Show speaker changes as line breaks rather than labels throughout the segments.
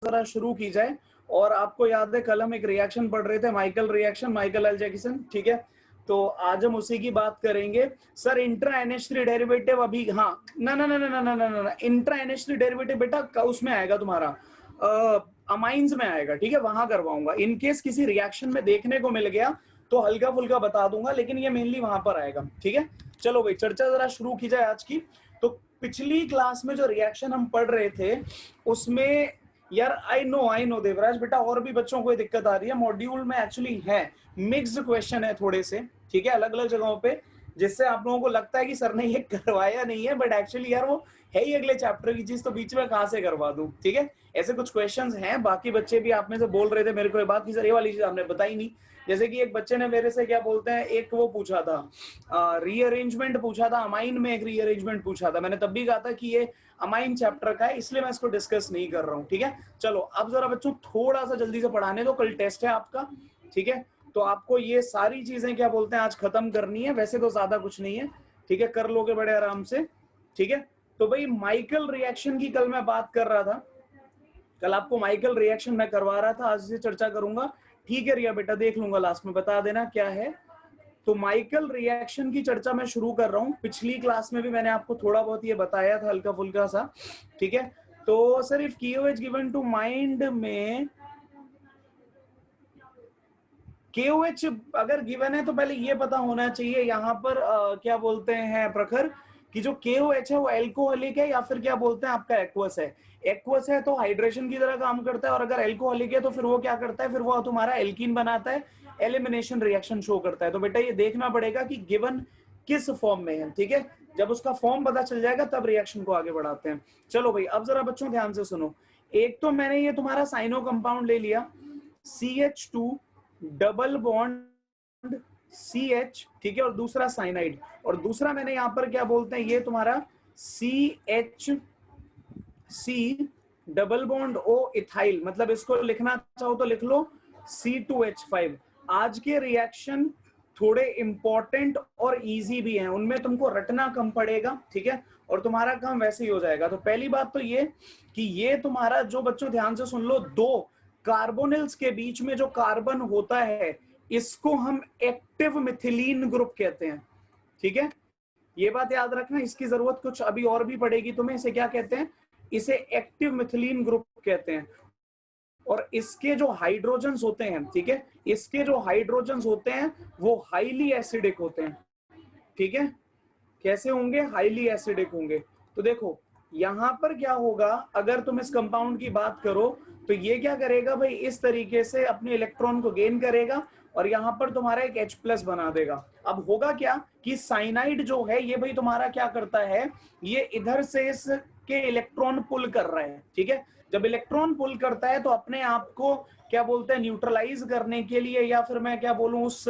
जरा शुरू की जाए। और आपको याद है कल हम एक रिएक्शन पढ़ रहे थे, Michael reaction, Michael L Jackson, ठीक है। तो आज हम उसी की बात करेंगे। सर इंट्रा NH3 डेरिवेटिव अभी, हाँ ना ना ना ना ना ना ना ना इंट्रा NH3 डेरिवेटिव बेटा उसमें आएगा तुम्हारा, अमाइंस में आएगा, ठीक है, वहां करवाऊंगा। इन केस किसी रिएक्शन में देखने को मिल गया तो हल्का फुल्का बता दूंगा, लेकिन ये मेनली वहां पर आएगा, ठीक है। चलो भाई चर्चा जरा शुरू की जाए आज की। तो पिछली क्लास में जो रिएक्शन हम पढ़ रहे थे उसमें, यार आई नो देवराज बेटा, और भी बच्चों को दिक्कत आ रही है। मॉड्यूल में एक्चुअली है मिक्स्ड क्वेश्चन है थोड़े से, ठीक है, अलग अलग जगहों पे, जिससे आप लोगों को लगता है कि सर ने ये करवाया नहीं है, बट एक्चुअली यार वो है ही अगले चैप्टर की चीज, तो बीच में कहां से करवा दूं, ठीक है। ऐसे कुछ क्वेश्चंस हैं। बाकी बच्चे भी आप में से बोल रहे थे मेरे को ये बात की सर ये वाली चीज आपने बताई नहीं। जैसे कि एक बच्चे ने मेरे से क्या बोलते हैं, एक वो पूछा था, रीअरेंजमेंट पूछा था, अमाइन में एक रीअरेंजमेंट पूछा था। मैंने तब भी कहा था कि ये अमाइन चैप्टर का है, इसलिए मैं इसको डिस्कस नहीं कर रहा हूँ, ठीक है। चलो अब जरा बच्चों थोड़ा सा जल्दी से पढ़ाने दो, कल टेस्ट है आपका, ठीक है। तो आपको ये सारी चीजें क्या बोलते हैं आज खत्म करनी है, वैसे तो ज्यादा कुछ नहीं है, ठीक है, कर लोगे बड़े आराम से, ठीक है। तो भाई माइकल रिएक्शन की कल मैं बात कर रहा था, कल आपको माइकल रिएक्शन मैं करवा रहा था, आज से चर्चा करूंगा, ठीक है रिया बेटा, देख लूंगा लास्ट में, बता देना क्या है। तो माइकल रिएक्शन की चर्चा मैं शुरू कर रहा हूं। पिछली क्लास में भी मैंने आपको थोड़ा बहुत ये बताया था हल्का फुल्का सा, ठीक है। तो sir if KOH given to mind में, KOH अगर गिवन है तो पहले ये पता होना चाहिए यहाँ पर क्या बोलते हैं प्रखर, कि जो KOH है वो एल्कोहलिक है या फिर क्या बोलते हैं आपका एक्वस है। एक्वस है तो हाइड्रेशन की तरह काम करता है, और अगर एल्कोहलिक है तो फिर वो क्या करता है, फिर वो तुम्हारा एल्कीन बनाता है, एलिमिनेशन रिएक्शन शो करता है। तो बेटा ये देखना पड़ेगा कि गिवन किस फॉर्म में है, ठीक है। जब उसका फॉर्म पता चल जाएगा तब रिएक्शन को आगे बढ़ाते हैं। चलो भाई अब जरा बच्चों ध्यान से सुनो। एक तो मैंने ये तुम्हारा साइनो कंपाउंड ले लिया, CH2 डबल बॉन्ड CH, ठीक है, और दूसरा साइनाइड, और दूसरा मैंने यहां पर क्या बोलते हैं ये तुम्हारा CHC double bond O ethyl, मतलब इसको लिखना चाहो तो लिख लो C2H5। आज के रिएक्शन थोड़े इंपॉर्टेंट और इजी भी हैं, उनमें तुमको रटना कम पड़ेगा, ठीक है, और तुम्हारा काम वैसे ही हो जाएगा। तो पहली बात तो ये कि ये तुम्हारा जो बच्चों ध्यान से सुन लो, दो कार्बोनिल्स के बीच में जो कार्बन होता है इसको हम एक्टिव मिथिलीन ग्रुप कहते हैं, ठीक है। ये बात याद रखना, इसकी जरूरत कुछ अभी और भी पड़ेगी तुम्हें। इसे क्या कहते हैं, इसे एक्टिव मिथिलीन ग्रुप कहते हैं। और इसके जो हाइड्रोजन्स होते हैं, ठीक है, इसके जो हाइड्रोजन्स होते हैं वो हाईली एसिडिक होते हैं, ठीक है। कैसे होंगे, हाईली एसिडिक होंगे। तो देखो यहां पर क्या होगा, अगर तुम इस कंपाउंड की बात करो तो ये क्या करेगा भाई, इस तरीके से अपने इलेक्ट्रॉन को गेन करेगा और यहां पर तुम्हारा एक H+ बना देगा। अब होगा क्या कि साइनाइड जो है ये भाई तुम्हारा क्या करता है, ये इधर से इसके इलेक्ट्रॉन पुल कर रहा है, ठीक है। जब इलेक्ट्रॉन पुल करता है तो अपने आप को क्या बोलते हैं न्यूट्रलाइज करने के लिए, या फिर मैं क्या बोलूं उस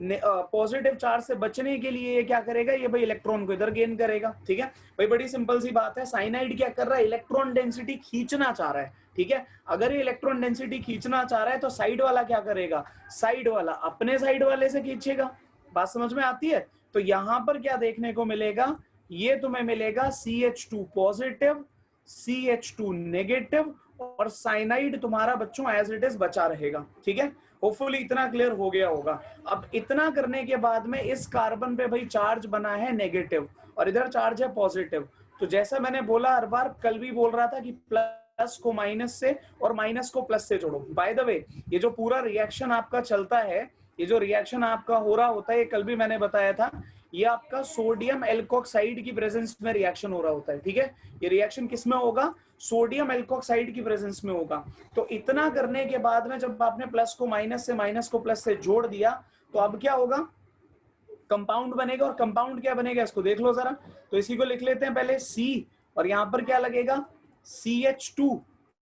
पॉजिटिव चार्ज से बचने के लिए ये क्या करेगा, ये भाई इलेक्ट्रॉन को इधर गेन करेगा, ठीक है। भाई बड़ी सिंपल सी बात है, साइनाइड क्या कर रहा है, इलेक्ट्रॉन डेंसिटी खींचना चाह रहा है, ठीक है। अगर ये इलेक्ट्रॉन डेंसिटी खींचना चाह रहा है तो साइड वाला क्या करेगा, साइड वाला अपने साइड वाले से खींचेगा। बात समझ में आती है। तो यहां पर क्या देखने को मिलेगा, ये तुम्हें मिलेगा CH2 पॉजिटिव, CH2 नेगेटिव, और साइनाइड तुम्हारा बच्चों एज इट इज बचा रहेगा, ठीक है। होपफुली इतना क्लियर हो गया होगा। अब इतना करने के बाद में इस कार्बन पे भाई चार्ज बना है नेगेटिव और इधर चार्ज है पॉजिटिव। तो जैसा मैंने बोला हर बार, कल भी बोल रहा था कि प्लस को माइनस से और माइनस को प्लस से जोड़ो। बाय द वे ये जो पूरा रिएक्शन आपका चलता है, ये जो रिएक्शन आपका हो रहा होता है, ये कल भी मैंने बताया था, ये आपका सोडियम एल्कोक्साइड की प्रेजेंस में रिएक्शन हो रहा होता है, ठीक है। ये रिएक्शन किसमें होगा, सोडियम एल्कोक्साइड की प्रेजेंस में होगा। तो इतना करने के बाद में जब आपने प्लस को माइनस से, माइनस को प्लस से जोड़ दिया तो अब क्या होगा, कंपाउंड बनेगा। और कंपाउंड क्या बनेगा इसको देख लो जरा। तो इसी को लिख लेते हैं पहले C, और यहां पर क्या लगेगा CH2,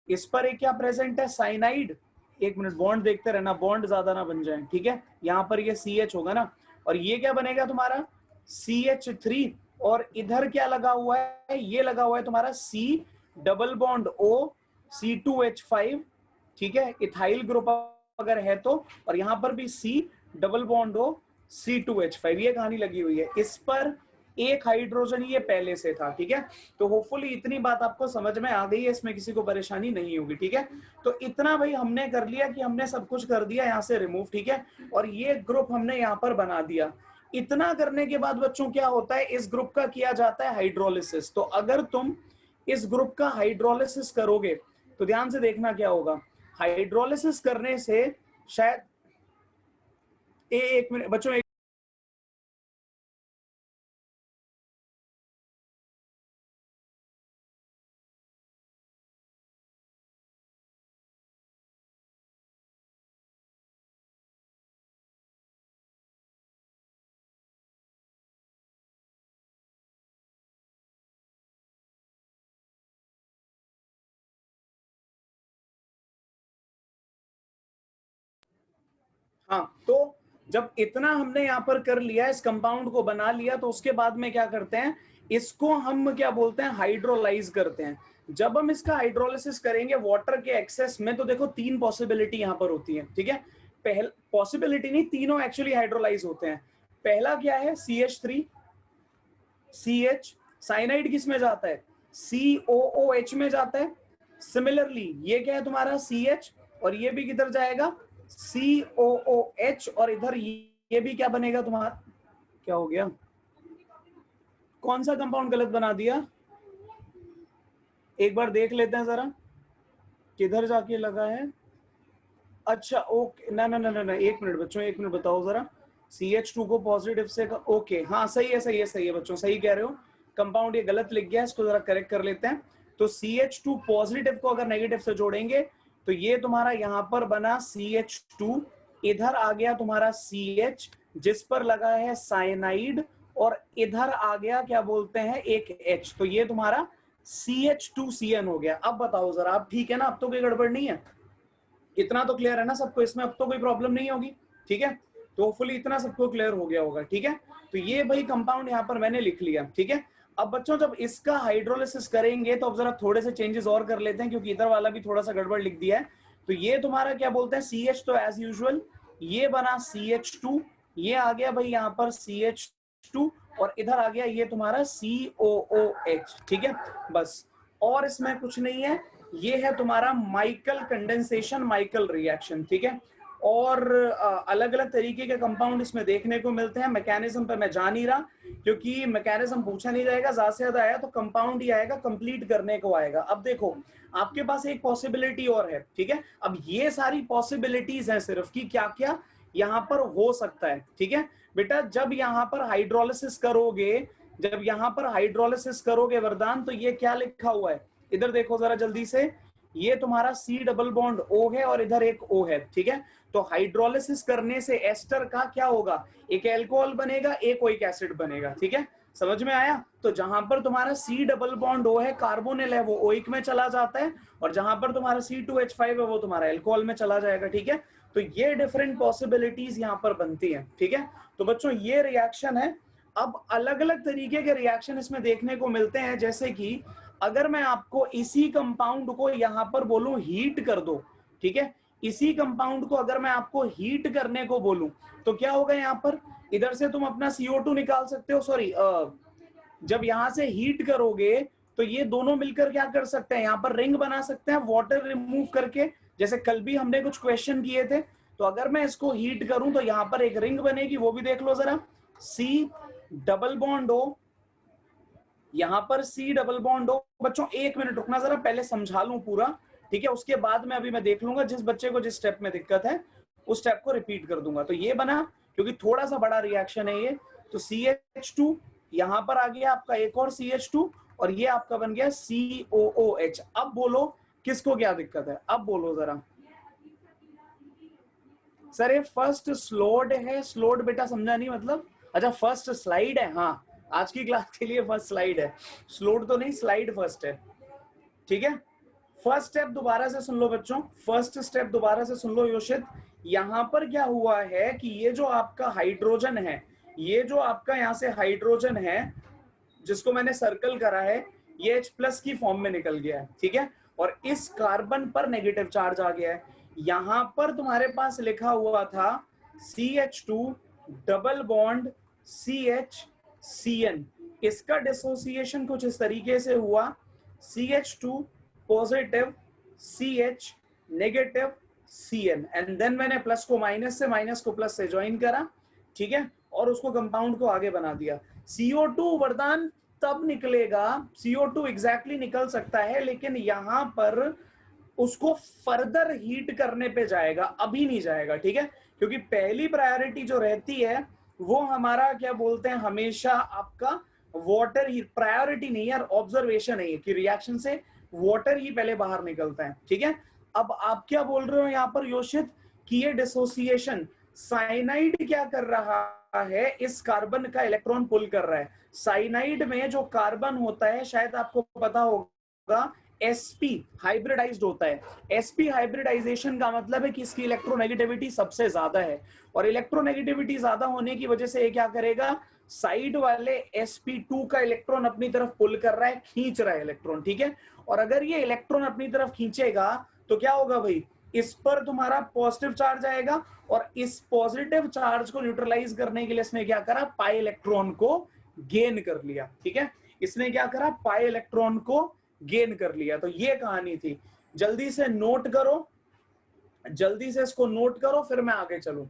इस पर एक क्या प्रेजेंट है, साइनाइड। एक मिनट बॉन्ड देखते रहना, बॉन्ड ज्यादा ना बन जाए, ठीक है। यहां पर ये CH होगा ना, और ये क्या बनेगा तुम्हारा CH3, और इधर क्या लगा हुआ है, ये लगा हुआ है तुम्हारा C double bond O C2H5, ठीक है, इथाइल ग्रुप अगर है तो, और यहां पर भी C double bond O C2H5, ये कहानी लगी हुई है। इस पर एक हाइड्रोजन ये पहले से था, ठीक है। तो होपफुली इतनी बात आपको समझ में आ गई है, इसमें किसी को परेशानी नहीं होगी, ठीक है। तो इतना भाई हमने कर लिया कि हमने सब कुछ कर दिया यहाँ से रिमूव, ठीक है, और ये ग्रुप हमने यहाँ पर बना दिया। इतना करने के बाद बच्चों क्या होता है, इस ग्रुप का किया जाता है हाइड्रोलिसिस। तो अगर तुम इस ग्रुप का हाइड्रोलिसिस करोगे तो ध्यान से देखना क्या होगा। हाइड्रोलिसिस करने से शायद एक मिनट बच्चों, हाँ, तो जब इतना हमने यहाँ पर कर लिया, इस कंपाउंड को बना लिया, तो उसके बाद में क्या करते हैं, इसको हम क्या बोलते हैं, हाइड्रोलाइज करते हैं। जब हम इसका हाइड्रोलिसिस करेंगे वाटर के एक्सेस में, तो देखो तीन पॉसिबिलिटी यहाँ पर होती है, ठीक है। पहला पॉसिबिलिटी नहीं, तीनों एक्चुअली हाइड्रोलाइज होते हैं। पहला क्या है, CH3 CH, साइनाइड किस में जाता है, COOH में जाता है। सिमिलरली ये क्या है तुम्हारा CH, और ये भी किधर जाएगा, COOH, और इधर ये भी क्या बनेगा तुम्हारा, क्या हो गया, कौन सा कंपाउंड गलत बना दिया, एक बार देख लेते हैं जरा किधर जाके लगा है। अच्छा ओके, ना ना ना ना ना, एक मिनट बच्चों, एक मिनट बताओ जरा। CH2 को पॉजिटिव से ओके, हाँ सही है सही है सही है बच्चों, सही कह रहे हो। कंपाउंड ये गलत लिख गया, इसको जरा करेक्ट कर लेते हैं। तो CH2 पॉजिटिव को अगर नेगेटिव से जोड़ेंगे तो ये तुम्हारा यहां पर बना CH2, इधर आ गया तुम्हारा CH जिस पर लगा है साइनाइड, और इधर आ गया क्या बोलते हैं एक H, तो ये तुम्हारा CH2CN हो गया। अब बताओ जरा, अब ठीक है ना, अब तो कोई गड़बड़ नहीं है, इतना तो क्लियर है ना सबको, इसमें अब तो कोई प्रॉब्लम नहीं होगी, ठीक है। तो होपफुली इतना सबको क्लियर हो गया होगा, ठीक है। तो ये भाई कंपाउंड यहाँ पर मैंने लिख लिया, ठीक है। अब बच्चों जब इसका हाइड्रोलिसिस करेंगे तो अब जरा थोड़े से चेंजेस और कर लेते हैं, क्योंकि इधर वाला भी थोड़ा सा गड़बड़ लिख दिया है। तो ये तुम्हारा क्या बोलते हैं CH, तो एज यूजुअल ये बना CH2, ये आ गया भाई यहाँ पर CH2, और इधर आ गया ये तुम्हारा COOH, ठीक है। बस, और इसमें कुछ नहीं है। ये है तुम्हारा माइकल कंडेंसेशन, माइकल रिएक्शन, ठीक है। और अलग अलग तरीके के कंपाउंड इसमें देखने को मिलते हैं। मैकेनिज्म पे मैं जा नहीं रहा, क्योंकि मैकेनिज्म पूछा नहीं जाएगा, ज्यादा से ज्यादा आया तो कंपाउंड ही आएगा, कंप्लीट करने को आएगा। अब देखो आपके पास एक पॉसिबिलिटी और है, ठीक है। अब ये सारी पॉसिबिलिटीज हैं सिर्फ कि क्या क्या यहाँ पर हो सकता है, ठीक है बेटा। जब यहाँ पर हाइड्रोलिसिस करोगे, जब यहाँ पर हाइड्रोलिसिस करोगे वरदान, तो ये क्या लिखा हुआ है, इधर देखो जरा जल्दी से, ये तुम्हारा C डबल बॉन्ड O है और इधर एक O है, ठीक है। तो हाइड्रोलिसिस करने से एस्टर का क्या होगा, एक एल्कोहल बनेगा, एक ओइक एसिड बनेगा, ठीक है। समझ में आया। तो जहां पर तुम्हारा C डबल बॉन्ड O है, कार्बोनिल है, वो ओइक में चला जाता है, और जहां पर तुम्हारा C2H5 है वो तुम्हारा एल्कोहल में चला जाएगा, ठीक है। तो ये डिफरेंट पॉसिबिलिटीज यहाँ पर बनती हैं, ठीक है। तो बच्चों ये रिएक्शन है। अब अलग अलग तरीके के रिएक्शन इसमें देखने को मिलते हैं, जैसे कि अगर मैं आपको इसी कंपाउंड को यहां पर बोलूं हीट कर दो, ठीक है, इसी कंपाउंड को अगर मैं आपको हीट करने को बोलूं तो क्या होगा, यहां पर इधर से तुम अपना CO2 निकाल सकते हो, सॉरी जब यहां से हीट करोगे तो ये दोनों मिलकर क्या कर सकते हैं, यहां पर रिंग बना सकते हैं वाटर रिमूव करके, जैसे कल भी हमने कुछ क्वेश्चन किए थे। तो अगर मैं इसको हीट करूं तो यहां पर एक रिंग बनेगी, वो भी देख लो जरा, C डबल बॉन्ड O, यहां पर C डबल बॉन्ड O। बच्चों एक मिनट रुकना जरा, पहले समझा लूं पूरा, ठीक है, उसके बाद में अभी मैं देख लूंगा जिस बच्चे को जिस स्टेप में दिक्कत है उस स्टेप को रिपीट कर दूंगा। तो ये बना, क्योंकि थोड़ा सा बड़ा रिएक्शन है ये, तो CH2 यहां पर आ गया आपका एक और CH2, और ये आपका बन गया COOH। अब बोलो किसको क्या दिक्कत है, अब बोलो जरा। सर ये फर्स्ट स्लोड है, स्लोड बेटा समझा नहीं मतलब, अच्छा फर्स्ट स्लाइड है, हाँ आज की क्लास के लिए फर्स्ट स्लाइड है, स्लोड तो नहीं, स्लाइड फर्स्ट है, ठीक है। फर्स्ट स्टेप दोबारा से सुन लो बच्चों, फर्स्ट स्टेप दोबारा से सुन लो योशित। यहां पर क्या हुआ है कि ये जो आपका हाइड्रोजन है, ये जो आपका यहां से हाइड्रोजन है जिसको मैंने सर्कल करा है, ये H+ की फॉर्म में निकल गया है, ठीक है, और इस कार्बन पर नेगेटिव चार्ज आ गया है। यहां पर तुम्हारे पास लिखा हुआ था CH2 डबल बॉन्ड CHCN, इसका डिसोसिएशन कुछ इस तरीके से हुआ, CH2 positive, CH negative, Cn, and then मैंने प्लस को माइनस से, माइनस को प्लस से ज्वाइन करा, ठीक है, और उसको कंपाउंड को आगे बना दिया। CO2 वरदान तब निकलेगा, CO2 एग्जैक्टली निकल सकता है, लेकिन यहां पर उसको फर्दर हीट करने पे जाएगा, अभी नहीं जाएगा, ठीक है, क्योंकि पहली प्रायोरिटी जो रहती है वो हमारा क्या बोलते हैं, हमेशा आपका वाटर ही प्रायोरिटी नहीं है, ऑब्जर्वेशन है कि रिएक्शन से वाटर ही पहले बाहर निकलता है, ठीक है। अब आप क्या बोल रहे हो यहाँ पर योशित कि ये डिसोसिएशन, साइनाइड क्या कर रहा है, इस कार्बन का इलेक्ट्रॉन पुल कर रहा है। साइनाइड में जो कार्बन होता है, शायद आपको पता होगा, sp हाइब्रिडाइज्ड होता है। sp हाइब्रिडाइजेशन का मतलब है कि इसकी इलेक्ट्रोनेगेटिविटी सबसे ज्यादा है, और इलेक्ट्रोनेगेटिविटी ज्यादा होने की वजह से ये क्या करेगा, साइड वाले sp2 का इलेक्ट्रॉन अपनी तरफ पुल कर रहा है, खींच रहा है इलेक्ट्रॉन, ठीक है। और अगर ये इलेक्ट्रॉन अपनी तरफ खींचेगा तो क्या होगा भाई, इस पर तुम्हारा पॉजिटिव चार्ज आएगा, और इस पॉजिटिव चार्ज को न्यूट्रलाइज करने के लिए इसने क्या करा, पाई इलेक्ट्रॉन को गेन कर लिया, ठीक है। इसने क्या करा, पाई इलेक्ट्रॉन को गेन कर लिया। तो ये कहानी थी, जल्दी से नोट करो, जल्दी से इसको नोट करो, फिर मैं आगे चलूं,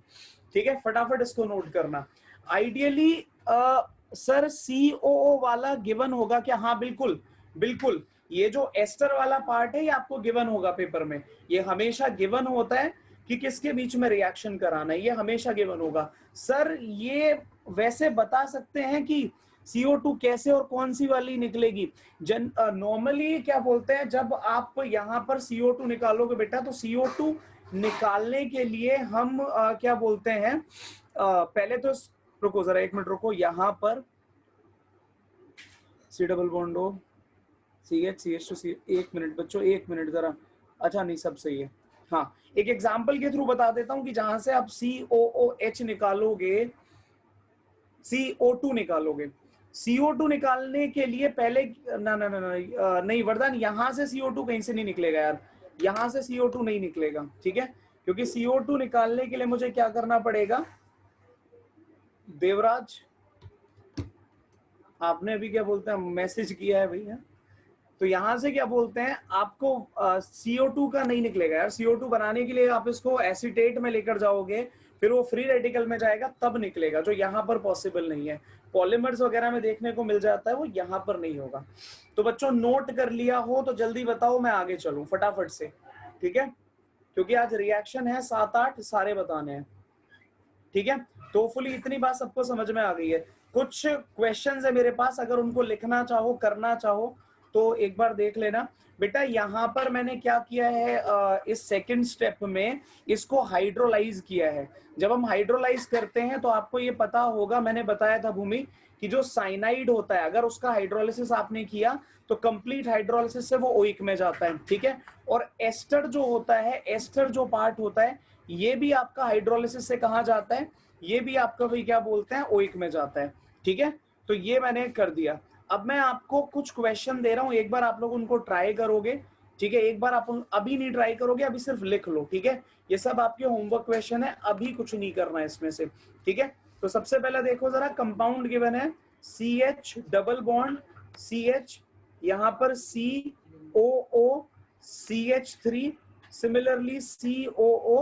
ठीक है, फटाफट इसको नोट करना। आइडियली सर COO वाला गिवन होगा क्या? हाँ बिल्कुल बिल्कुल, ये जो एस्टर वाला पार्ट है ये आपको गिवन होगा पेपर में, ये हमेशा गिवन होता है कि किसके बीच में रिएक्शन कराना है, ये हमेशा गिवन होगा। सर ये वैसे बता सकते हैं कि CO2 कैसे और कौन सी वाली निकलेगी? नॉर्मली क्या बोलते हैं, जब आप यहाँ पर CO2 निकालोगे बेटा, तो CO2 निकालने के लिए हम क्या बोलते हैं, पहले तो रुको जरा, एक मिनट रुको, यहाँ पर C double bond O CH2C, एक मिनट बच्चों, एक मिनट जरा, अच्छा नहीं सब सही है। हाँ, एक एग्जाम्पल के थ्रू बता देता हूं कि जहां से आप COOH निकालोगे, CO2 निकालोगे, CO2 निकालने के लिए पहले ना ना ना, ना नहीं वरदान, यहां से CO2 कहीं से नहीं निकलेगा यार, यहां से CO2 नहीं निकलेगा, ठीक है, क्योंकि CO2 निकालने के लिए मुझे क्या करना पड़ेगा, देवराज आपने अभी क्या बोलते हैं मैसेज किया है भैया, तो यहां से क्या बोलते हैं, आपको CO2 का नहीं निकलेगा यार, CO2 बनाने के लिए आप इसको एसीटेट में लेकर जाओगे, फिर वो फ्री रेडिकल में जाएगा तब निकलेगा, जो यहाँ पर पॉसिबल नहीं है। पॉलीमर्स वगैरह में देखने को मिल जाता है, वो यहाँ पर नहीं होगा। तो बच्चों नोट कर लिया हो तो जल्दी बताओ, मैं आगे चलूं फटाफट से, ठीक है, क्योंकि आज रिएक्शन है 7-8 सारे बताने हैं, ठीक है। तो होपफुली इतनी बात सबको समझ में आ गई है। कुछ क्वेश्चंस है मेरे पास, अगर उनको लिखना चाहो, करना चाहो तो एक बार देख लेना। बेटा यहाँ पर मैंने क्या किया है, इस सेकंड स्टेप में इसको हाइड्रोलाइज किया है। जब हम हाइड्रोलाइज करते हैं तो आपको ये पता होगा, मैंने बताया था भूमि, कि जो साइनाइड होता है, अगर उसका हाइड्रोलिसिस आपने किया तो कंप्लीट हाइड्रोलिसिस से वो ओइक में जाता है, ठीक है। और एस्टर जो होता है, एस्टर जो पार्ट होता है, ये भी आपका हाइड्रोलिसिस से कहाँ जाता है, ये भी आपका भाई क्या बोलते हैं, ओइक में जाता है, ठीक है। तो ये मैंने कर दिया। अब मैं आपको कुछ क्वेश्चन दे रहा हूं, एक बार आप लोग उनको ट्राई करोगे, ठीक है। एक बार आप अभी नहीं ट्राई करोगे, अभी सिर्फ लिख लो, ठीक है। ये सब आपके होमवर्क क्वेश्चन है, अभी कुछ नहीं करना है इसमें से, ठीक है। तो सबसे पहले देखो जरा, कंपाउंड गिवन है CH डबल बॉन्ड CH, यहाँ पर COO CH3, similarly COO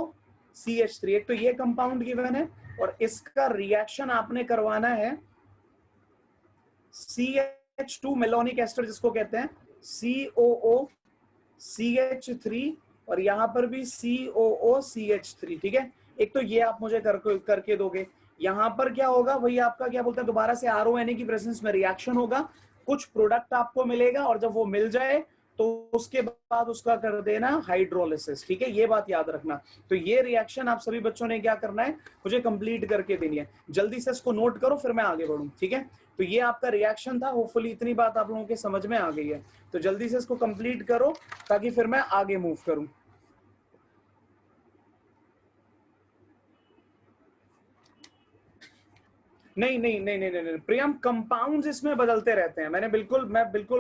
CH3, एक तो ये कंपाउंड गिवन है, और इसका रिएक्शन आपने करवाना है CH2 मेलोनिक एस्टर जिसको कहते हैं, COO CH3, और यहां पर भी COO CH3, ठीक है। एक तो ये आप मुझे करके दोगे। यहां पर क्या होगा वही आपका क्या बोलते हैं, दोबारा से RONA की प्रेजेंस में रिएक्शन होगा, कुछ प्रोडक्ट आपको मिलेगा, और जब वो मिल जाए तो उसके बाद उसका कर देना हाइड्रोलिसिस, ठीक है, ये बात याद रखना। तो ये रिएक्शन आप सभी बच्चों ने क्या करना है, मुझे कंप्लीट करके देनी है। जल्दी से इसको नोट करो, फिर मैं आगे बढ़ूं, ठीक है। तो ये आपका रिएक्शन था, होपफुली इतनी बात आप लोगों के समझ में आ गई है। तो जल्दी से इसको कंप्लीट करो ताकि फिर मैं आगे मूव करूं। नहीं नहीं नहीं नहीं नहीं, प्रियम, कंपाउंड्स इसमें बदलते रहते हैं, मैं बिल्कुल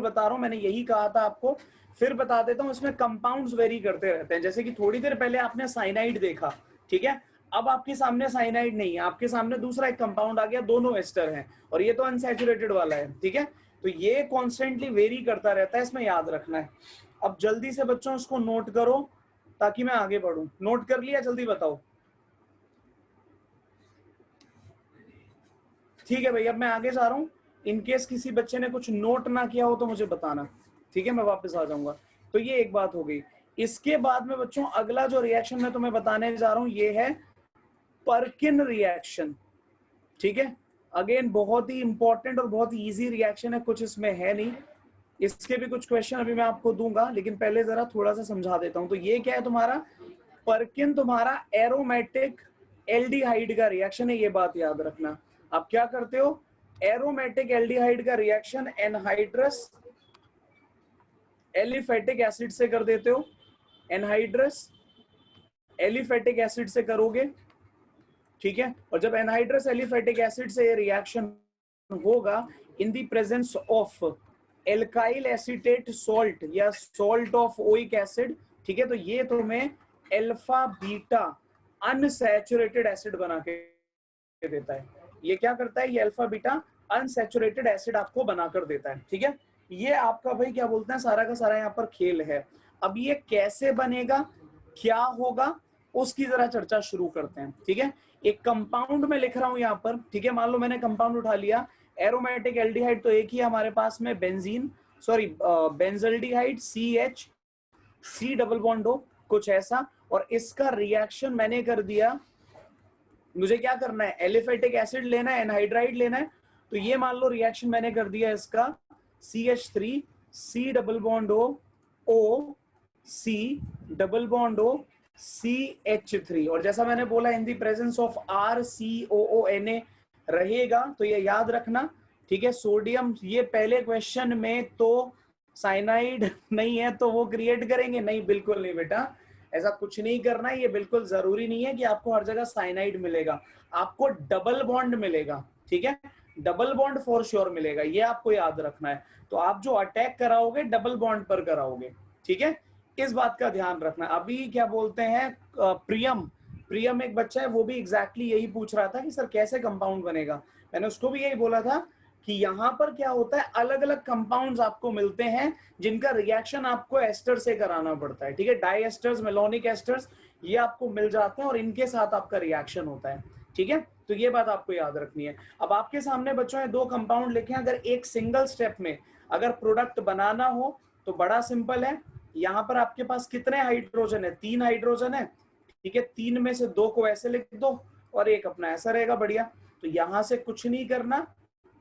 बता रहा हूं, मैंने यही कहा था आपको, फिर बता देता हूं, इसमें कंपाउंड्स वेरी करते रहते हैं। जैसे कि थोड़ी देर पहले आपने साइनाइड देखा, ठीक है, अब आपके सामने साइनाइड नहीं है, आपके सामने दूसरा एक कंपाउंड आ गया, दोनों एस्टर हैं और ये तो अनसैचुरेटेड वाला है, ठीक है। तो ये कॉन्स्टेंटली वेरी करता रहता है, इसमें याद रखना है। अब जल्दी से बच्चों इसको नोट करो ताकि मैं आगे बढ़ूं। नोट कर लिया? जल्दी बताओ। ठीक है भाई, अब मैं आगे जा रहा हूं। इनकेस किसी बच्चे ने कुछ नोट ना किया हो तो मुझे बताना, ठीक है, मैं वापस आ जाऊंगा। तो ये एक बात हो गई। इसके बाद में बच्चों अगला जो रिएक्शन मैं तुम्हें बताने जा रहा हूं ये है पर्किन रिएक्शन, ठीक है। अगेन बहुत ही इंपॉर्टेंट और बहुत ही इजी रिएक्शन है, कुछ इसमें है नहीं। इसके भी कुछ क्वेश्चन अभी मैं आपको दूंगा, लेकिन पहले जरा थोड़ा सा समझा देता हूं। तो ये क्या है तुम्हारा पर्किन, तुम्हारा एरोमेटिक एल्डिहाइड का रिएक्शन है, ये बात याद रखना। आप क्या करते हो, एरोमेटिक एल्डिहाइड का रिएक्शन एनहाइड्रस एलिफेटिक एसिड से कर देते हो। एनहाइड्रस एलिफेटिक एसिड से करोगे, ठीक है। और जब एनहाइड्रस एलिफेटिक एसिड से ये रिएक्शन होगा in the presence of alkyl acetate salt या सॉल्ट ऑफ ओइक एसिड, ठीक है, तो ये तुम्हें अल्फा बीटा अनसैचुरेटेड एसिड बना के देता है। ये क्या करता है, ये अल्फा बीटा अनसैचुरेटेड एसिड आपको बनाकर देता है, ठीक है। ये आपका भाई क्या बोलते हैं, सारा का सारा यहाँ पर खेल है। अब ये कैसे बनेगा, क्या होगा, उसकी जरा चर्चा शुरू करते हैं, ठीक है। एक कंपाउंड में लिख रहा हूं यहाँ पर, ठीक है। मान लो मैंने कंपाउंड उठा लिया, एरोमेटिक एल्डिहाइड तो एक ही है हमारे पास में, benzene sorry benzaldehyde CH C double bond हो कुछ ऐसा, और इसका रिएक्शन मैंने कर दिया। मुझे क्या करना है, एलिफेटिक एसिड लेना है, एनहाइड्राइड लेना है। तो ये मान लो रिएक्शन मैंने कर दिया इसका CH3 C double bond O C double bond O CH3, और जैसा मैंने बोला इन दी प्रेजेंस ऑफ RCOONA रहेगा, तो ये याद रखना, ठीक है। सोडियम, ये पहले क्वेश्चन में तो साइनाइड नहीं है तो वो क्रिएट करेंगे नहीं, बिल्कुल नहीं बेटा, ऐसा कुछ नहीं करना है। ये बिल्कुल जरूरी नहीं है कि आपको हर जगह साइनाइड मिलेगा, आपको डबल बॉन्ड मिलेगा, ठीक है। डबल बॉन्ड फॉर श्योर मिलेगा, ये आपको याद रखना है। तो आप जो अटैक कराओगे डबल बॉन्ड पर कराओगे, ठीक है, इस बात का ध्यान रखना। अभी क्या बोलते हैं प्रियम, प्रियम एक बच्चा है, वो भी एग्जैक्टली यही पूछ रहा था कि सर कैसे कंपाउंड बनेगा। मैंने उसको भी यही बोला था कि यहाँ पर क्या होता है, अलग अलग कंपाउंड्स आपको मिलते हैं जिनका रिएक्शन आपको एस्टर से कराना पड़ता है, ठीक है। डाई एस्टर्स, मेलोनिक एस्टर्स, ये आपको मिल जाते हैं और इनके साथ आपका रिएक्शन होता है, ठीक है। तो ये बात आपको याद रखनी है। अब आपके सामने बच्चों ने दो कंपाउंड लिखे हैं, अगर एक सिंगल स्टेप में अगर प्रोडक्ट बनाना हो तो बड़ा सिंपल है। यहाँ पर आपके पास कितने हाइड्रोजन है, 3 हाइड्रोजन है, ठीक है। 3 में से 2 को ऐसे लिख दो और एक अपना ऐसा रहेगा, बढ़िया। तो यहां से कुछ नहीं करना,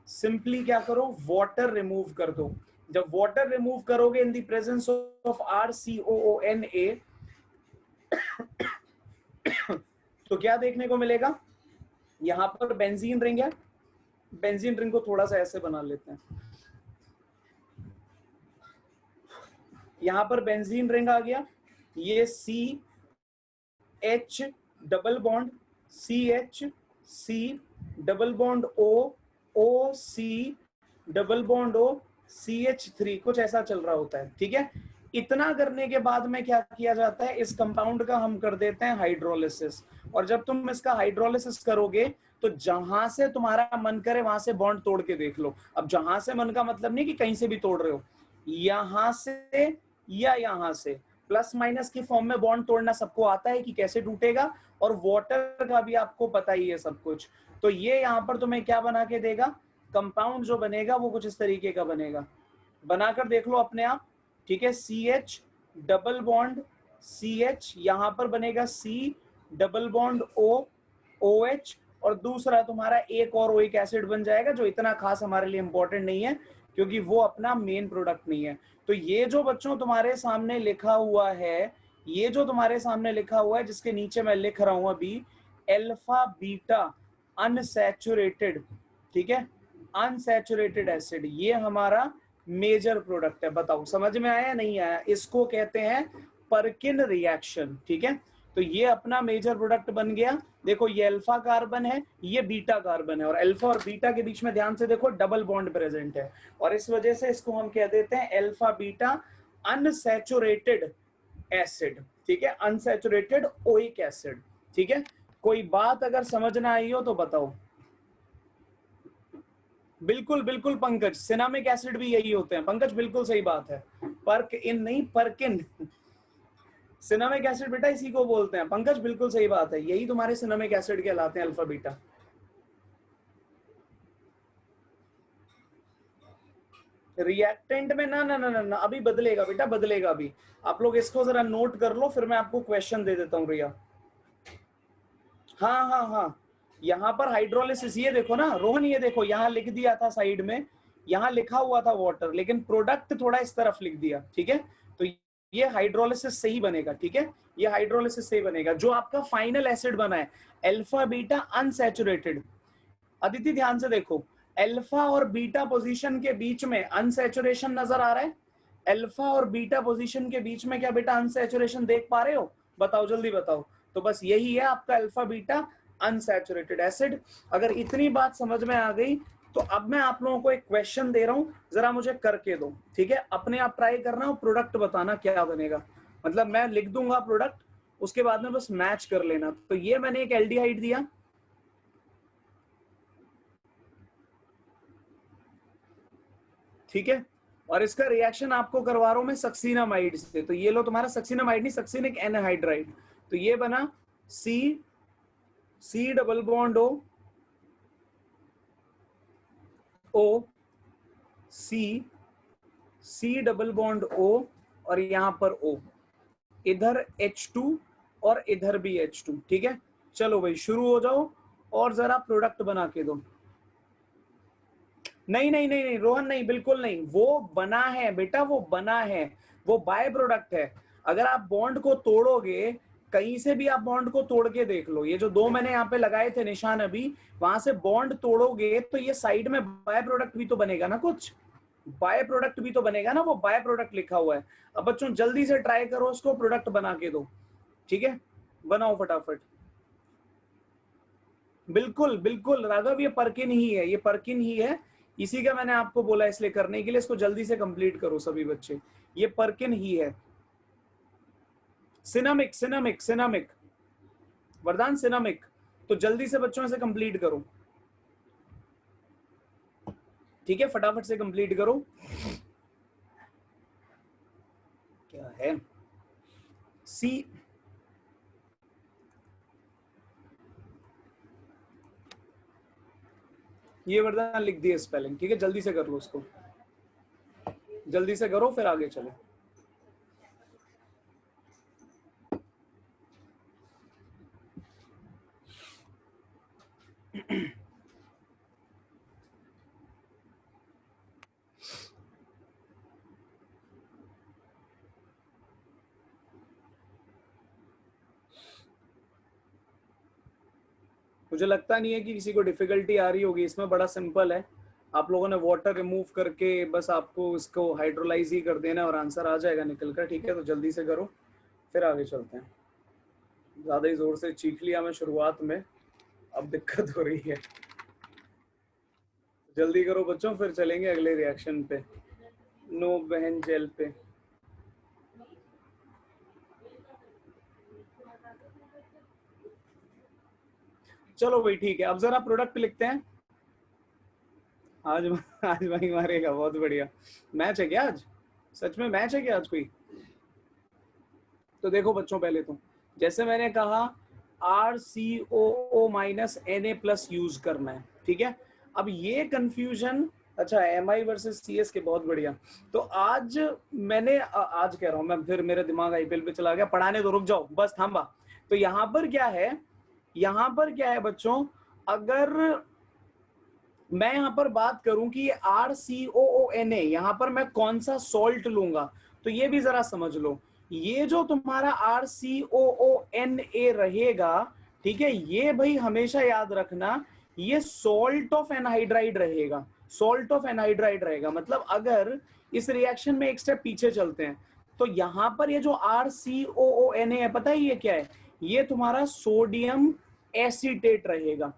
सिंपली क्या करो, वाटर रिमूव कर दो। जब वाटर रिमूव करोगे in the presence of RCOONA तो क्या देखने को मिलेगा, यहां पर बेंजीन रिंग है। बेंजीन रिंग को थोड़ा सा ऐसे बना लेते हैं, यहां पर बेंजीन रिंग आ गया। ये CH double bond CH C double bond OC double bond CH3, कुछ ऐसा चल रहा होता है, ठीक है। इतना करने के बाद में क्या किया जाता है, इस कंपाउंड का हम कर देते हैं हाइड्रोलिसिस। और जब तुम इसका हाइड्रोलिसिस करोगे तो जहां से तुम्हारा मन करे वहां से बॉन्ड तोड़ के देख लो। अब जहां से मन का मतलब नहीं कि कहीं से भी तोड़ रहे हो, यहां से या यहां से, प्लस माइनस की फॉर्म में बॉन्ड तोड़ना सबको आता है कि कैसे टूटेगा, और वाटर का भी आपको पता ही है सब कुछ। तो ये यहाँ पर तुम्हें क्या बना के देगा, कंपाउंड जो बनेगा वो कुछ इस तरीके का बनेगा, बनाकर देख लो अपने आप, ठीक है। CH डबल बॉन्ड CH, यहाँ पर बनेगा C डबल बॉन्ड OH, और दूसरा तुम्हारा एक और ओइक एसिड बन जाएगा, जो इतना खास हमारे लिए इंपॉर्टेंट नहीं है क्योंकि वो अपना मेन प्रोडक्ट नहीं है। तो ये जो बच्चों तुम्हारे सामने लिखा हुआ है, ये जो तुम्हारे सामने लिखा हुआ है जिसके नीचे मैं लिख रहा हूं अभी, अल्फा बीटा अनसैचुरेटेड, ठीक है, अनसैचुरेटेड एसिड, ये हमारा मेजर प्रोडक्ट है। बताओ समझ में आया नहीं आया, इसको कहते हैं पर्किन रिएक्शन, ठीक है। तो ये अपना मेजर प्रोडक्ट बन गया। देखो ये अल्फा कार्बन है, ये बीटा कार्बन है, और अल्फा और बीटा के बीच में ध्यान से देखो डबल बॉन्ड प्रेजेंट है, और इस वजह से इसको हम कह देते हैं अल्फा बीटा अनसैचुरेटेड एसिड, ठीक है, अनसैचुरेटेड ओइक एसिड, ठीक है। कोई बात अगर समझ ना आई हो तो बताओ। बिल्कुल बिल्कुल पंकज, सिनामिक एसिड भी यही होते हैं पंकज, बिल्कुल सही बात है। पर्क इन नहीं, पर्किन। सिनामिक एसिड बेटा इसी को बोलते हैं पंकज, बिल्कुल सही बात है, यही तुम्हारे सिनामिक एसिड कहलाते हैं, अल्फा बीटा। रिएक्टेंट में ना ना ना ना ना, अभी बदलेगा बेटा, बदलेगा अभी। आप लोग इसको जरा नोट कर लो, फिर मैं आपको क्वेश्चन दे देता हूँ रिया। हाँ हाँ हाँ, यहाँ पर हाइड्रोलिसिस, ये देखो ना रोहन, ये देखो यहाँ लिख दिया था साइड में, यहाँ लिखा हुआ था वाटर, लेकिन प्रोडक्ट थोड़ा इस तरफ लिख दिया, ठीक है। तो ये हाइड्रोलिसिस से ही बनेगा, ठीक है, ये हाइड्रोलिसिस से ही बनेगा। जो आपका फाइनल एसिड बना है अल्फा बीटा अनसैचुरेटेड, अदिति ध्यान से देखो, अल्फा और बीटा पोजीशन के बीच में अनसैचुरेशन नजर आ रहा है। अल्फा और बीटा पोजीशन के बीच में क्या बेटा अनसैचुरेशन देख पा रहे हो? बताओ जल्दी बताओ। तो बस यही है आपका अल्फा बीटा अनसैचुरेटेड एसिड। अगर इतनी बात समझ में आ गई तो अब मैं आप लोगों को एक क्वेश्चन दे रहा हूं, जरा मुझे करके दो, ठीक है। अपने आप ट्राई करना और प्रोडक्ट बताना क्या बनेगा। मतलब मैं लिख दूंगा प्रोडक्ट, उसके बाद में बस मैच कर लेना। तो ये मैंने एक एल्डिहाइड दिया, ठीक है, और इसका रिएक्शन आपको करवा रहा हूं मैं सक्सीनामाइड से। तो ये लो तुम्हारा सक्सीनामाइड नहीं, सक्सीनिक एनहाइड्राइड। तो ये बना C double bond O C double bond O, और यहां पर O, इधर H2 और इधर भी H2, ठीक है। चलो भाई शुरू हो जाओ और जरा प्रोडक्ट बना के दो। नहीं नहीं नहीं नहीं रोहन, नहीं बिल्कुल नहीं, वो बना है बेटा, वो बना है, वो बाय प्रोडक्ट है। अगर आप बॉन्ड को तोड़ोगे, कहीं से भी आप बॉन्ड को तोड़ के देख लो, ये जो दो मैंने यहाँ पे लगाए थे निशान अभी, वहां से बॉन्ड तोड़ोगे तो ये साइड में बाय प्रोडक्ट भी तो बनेगा ना, कुछ बाय प्रोडक्ट भी तो बनेगा ना, वो बाय प्रोडक्ट लिखा हुआ है। अब बच्चों जल्दी से ट्राई करो, उसको प्रोडक्ट बना के दो, ठीक है, बनाओ फटाफट। बिल्कुल बिल्कुल राघव, ये पर्किन ही है, ये पर्किन ही है, इसी का मैंने आपको बोला इसलिए करने के लिए। इसको जल्दी से कंप्लीट करो सभी बच्चे, ये पर्किन ही है। सिनामिक सिनामिक सिनामिक वरदान, सिनामिक। तो जल्दी से बच्चों से कंप्लीट करो, ठीक है, फटाफट से कंप्लीट करो। क्या है सी, ये वरदान लिख दिए स्पेलिंग, ठीक है, जल्दी से कर लो उसको, जल्दी से करो फिर आगे चले। मुझे लगता नहीं है कि किसी को डिफिकल्टी आ रही होगी इसमें, बड़ा सिंपल है। आप लोगों ने वाटर रिमूव करके बस आपको इसको हाइड्रोलाइज ही कर देना और आंसर आ जाएगा निकल कर, ठीक है। तो जल्दी से करो फिर आगे चलते हैं। ज्यादा ही जोर से चीख लिया मैं शुरुआत में, अब दिक्कत हो रही है। जल्दी करो बच्चों, फिर चलेंगे अगले रिएक्शन पे, नो बहन जेल पे। चलो भाई ठीक है, अब जरा प्रोडक्ट लिखते हैं। आज आज भाई मारेगा, बहुत बढ़िया। मैच है क्या आज? सच में मैच है क्या आज कोई? तो देखो बच्चों, पहले तो जैसे मैंने कहा RCOO माइनस Na+ यूज करना है, ठीक है। अब ये कंफ्यूजन, अच्छा Mi वर्सेस CS के, बहुत बढ़िया। तो आज मैंने आज कह रहा हूं मैं, फिर मेरा दिमाग IPL पे चला गया, पढ़ाने दो, रुक जाओ बस थांबा। तो यहाँ पर क्या है, यहाँ पर क्या है बच्चों, अगर मैं यहाँ पर बात करूं कि RCOONA, यहाँ पर मैं कौन सा सॉल्ट लूंगा, तो ये भी जरा समझ लो। ये जो तुम्हारा RCOONA रहेगा, ठीक है, ये भाई हमेशा याद रखना, ये सॉल्ट ऑफ एनहाइड्राइड रहेगा, सॉल्ट ऑफ एनहाइड्राइड रहेगा। मतलब अगर इस रिएक्शन में एक स्टेप पीछे चलते हैं, तो यहां पर ये जो RCOONA है, पता है ये क्या है? ये तुम्हारा सोडियम एसीटेट रहेगा,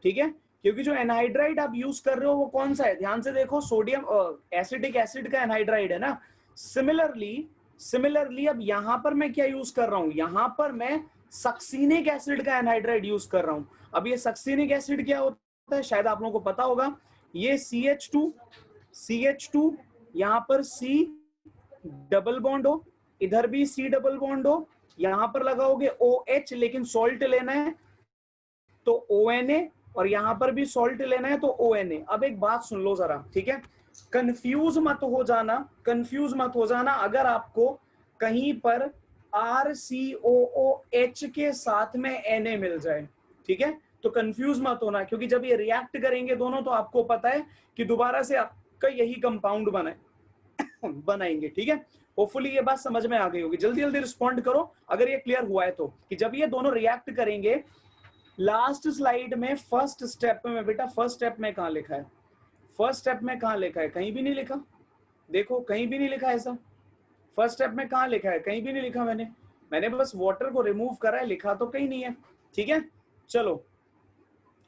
ठीक है। क्योंकि जो एनहाइड्राइड आप यूज कर रहे हो वो कौन सा है, ध्यान से देखो, सोडियम एसिटिक एसिड का एनहाइड्राइड है ना। सिमिलरली अब यहां पर मैं क्या यूज कर रहा हूं, यहां पर मैं सक्सीनिक एसिड का एनहाइड्राइड यूज कर रहा हूं। अब ये सक्सीनिक एसिड क्या होता है, शायद आप लोगों को पता होगा, ये CH2 यहां पर C डबल बॉन्ड हो, इधर भी C डबल बॉन्ड हो, यहां पर लगाओगे OH, लेकिन सॉल्ट लेना है तो ONA, और यहां पर भी सॉल्ट लेना है तो ONA। अब एक बात सुन लो जरा, ठीक है, कंफ्यूज मत हो जाना अगर आपको कहीं पर RCOOH के साथ में Na मिल जाए, ठीक है, तो कंफ्यूज मत होना, क्योंकि जब ये रिएक्ट करेंगे दोनों तो आपको पता है कि दोबारा से आपका यही कंपाउंड बनाएंगे, ठीक है। होपफुली ये बात समझ में आ गई होगी। जल्दी जल्दी रिस्पॉन्ड करो अगर ये क्लियर हुआ है तो, कि जब ये दोनों रिएक्ट करेंगे, लास्ट स्लाइड में फर्स्ट स्टेप में, बेटा फर्स्ट स्टेप में कहां लिखा है, फर्स्ट स्टेप में कहां लिखा है, कहीं भी नहीं लिखा, देखो कहीं भी नहीं लिखा ऐसा, फर्स्ट स्टेप में कहां लिखा है, कहीं भी नहीं लिखा, मैंने बस वाटर को रिमूव करा है, लिखा तो कहीं नहीं है, ठीक है। चलो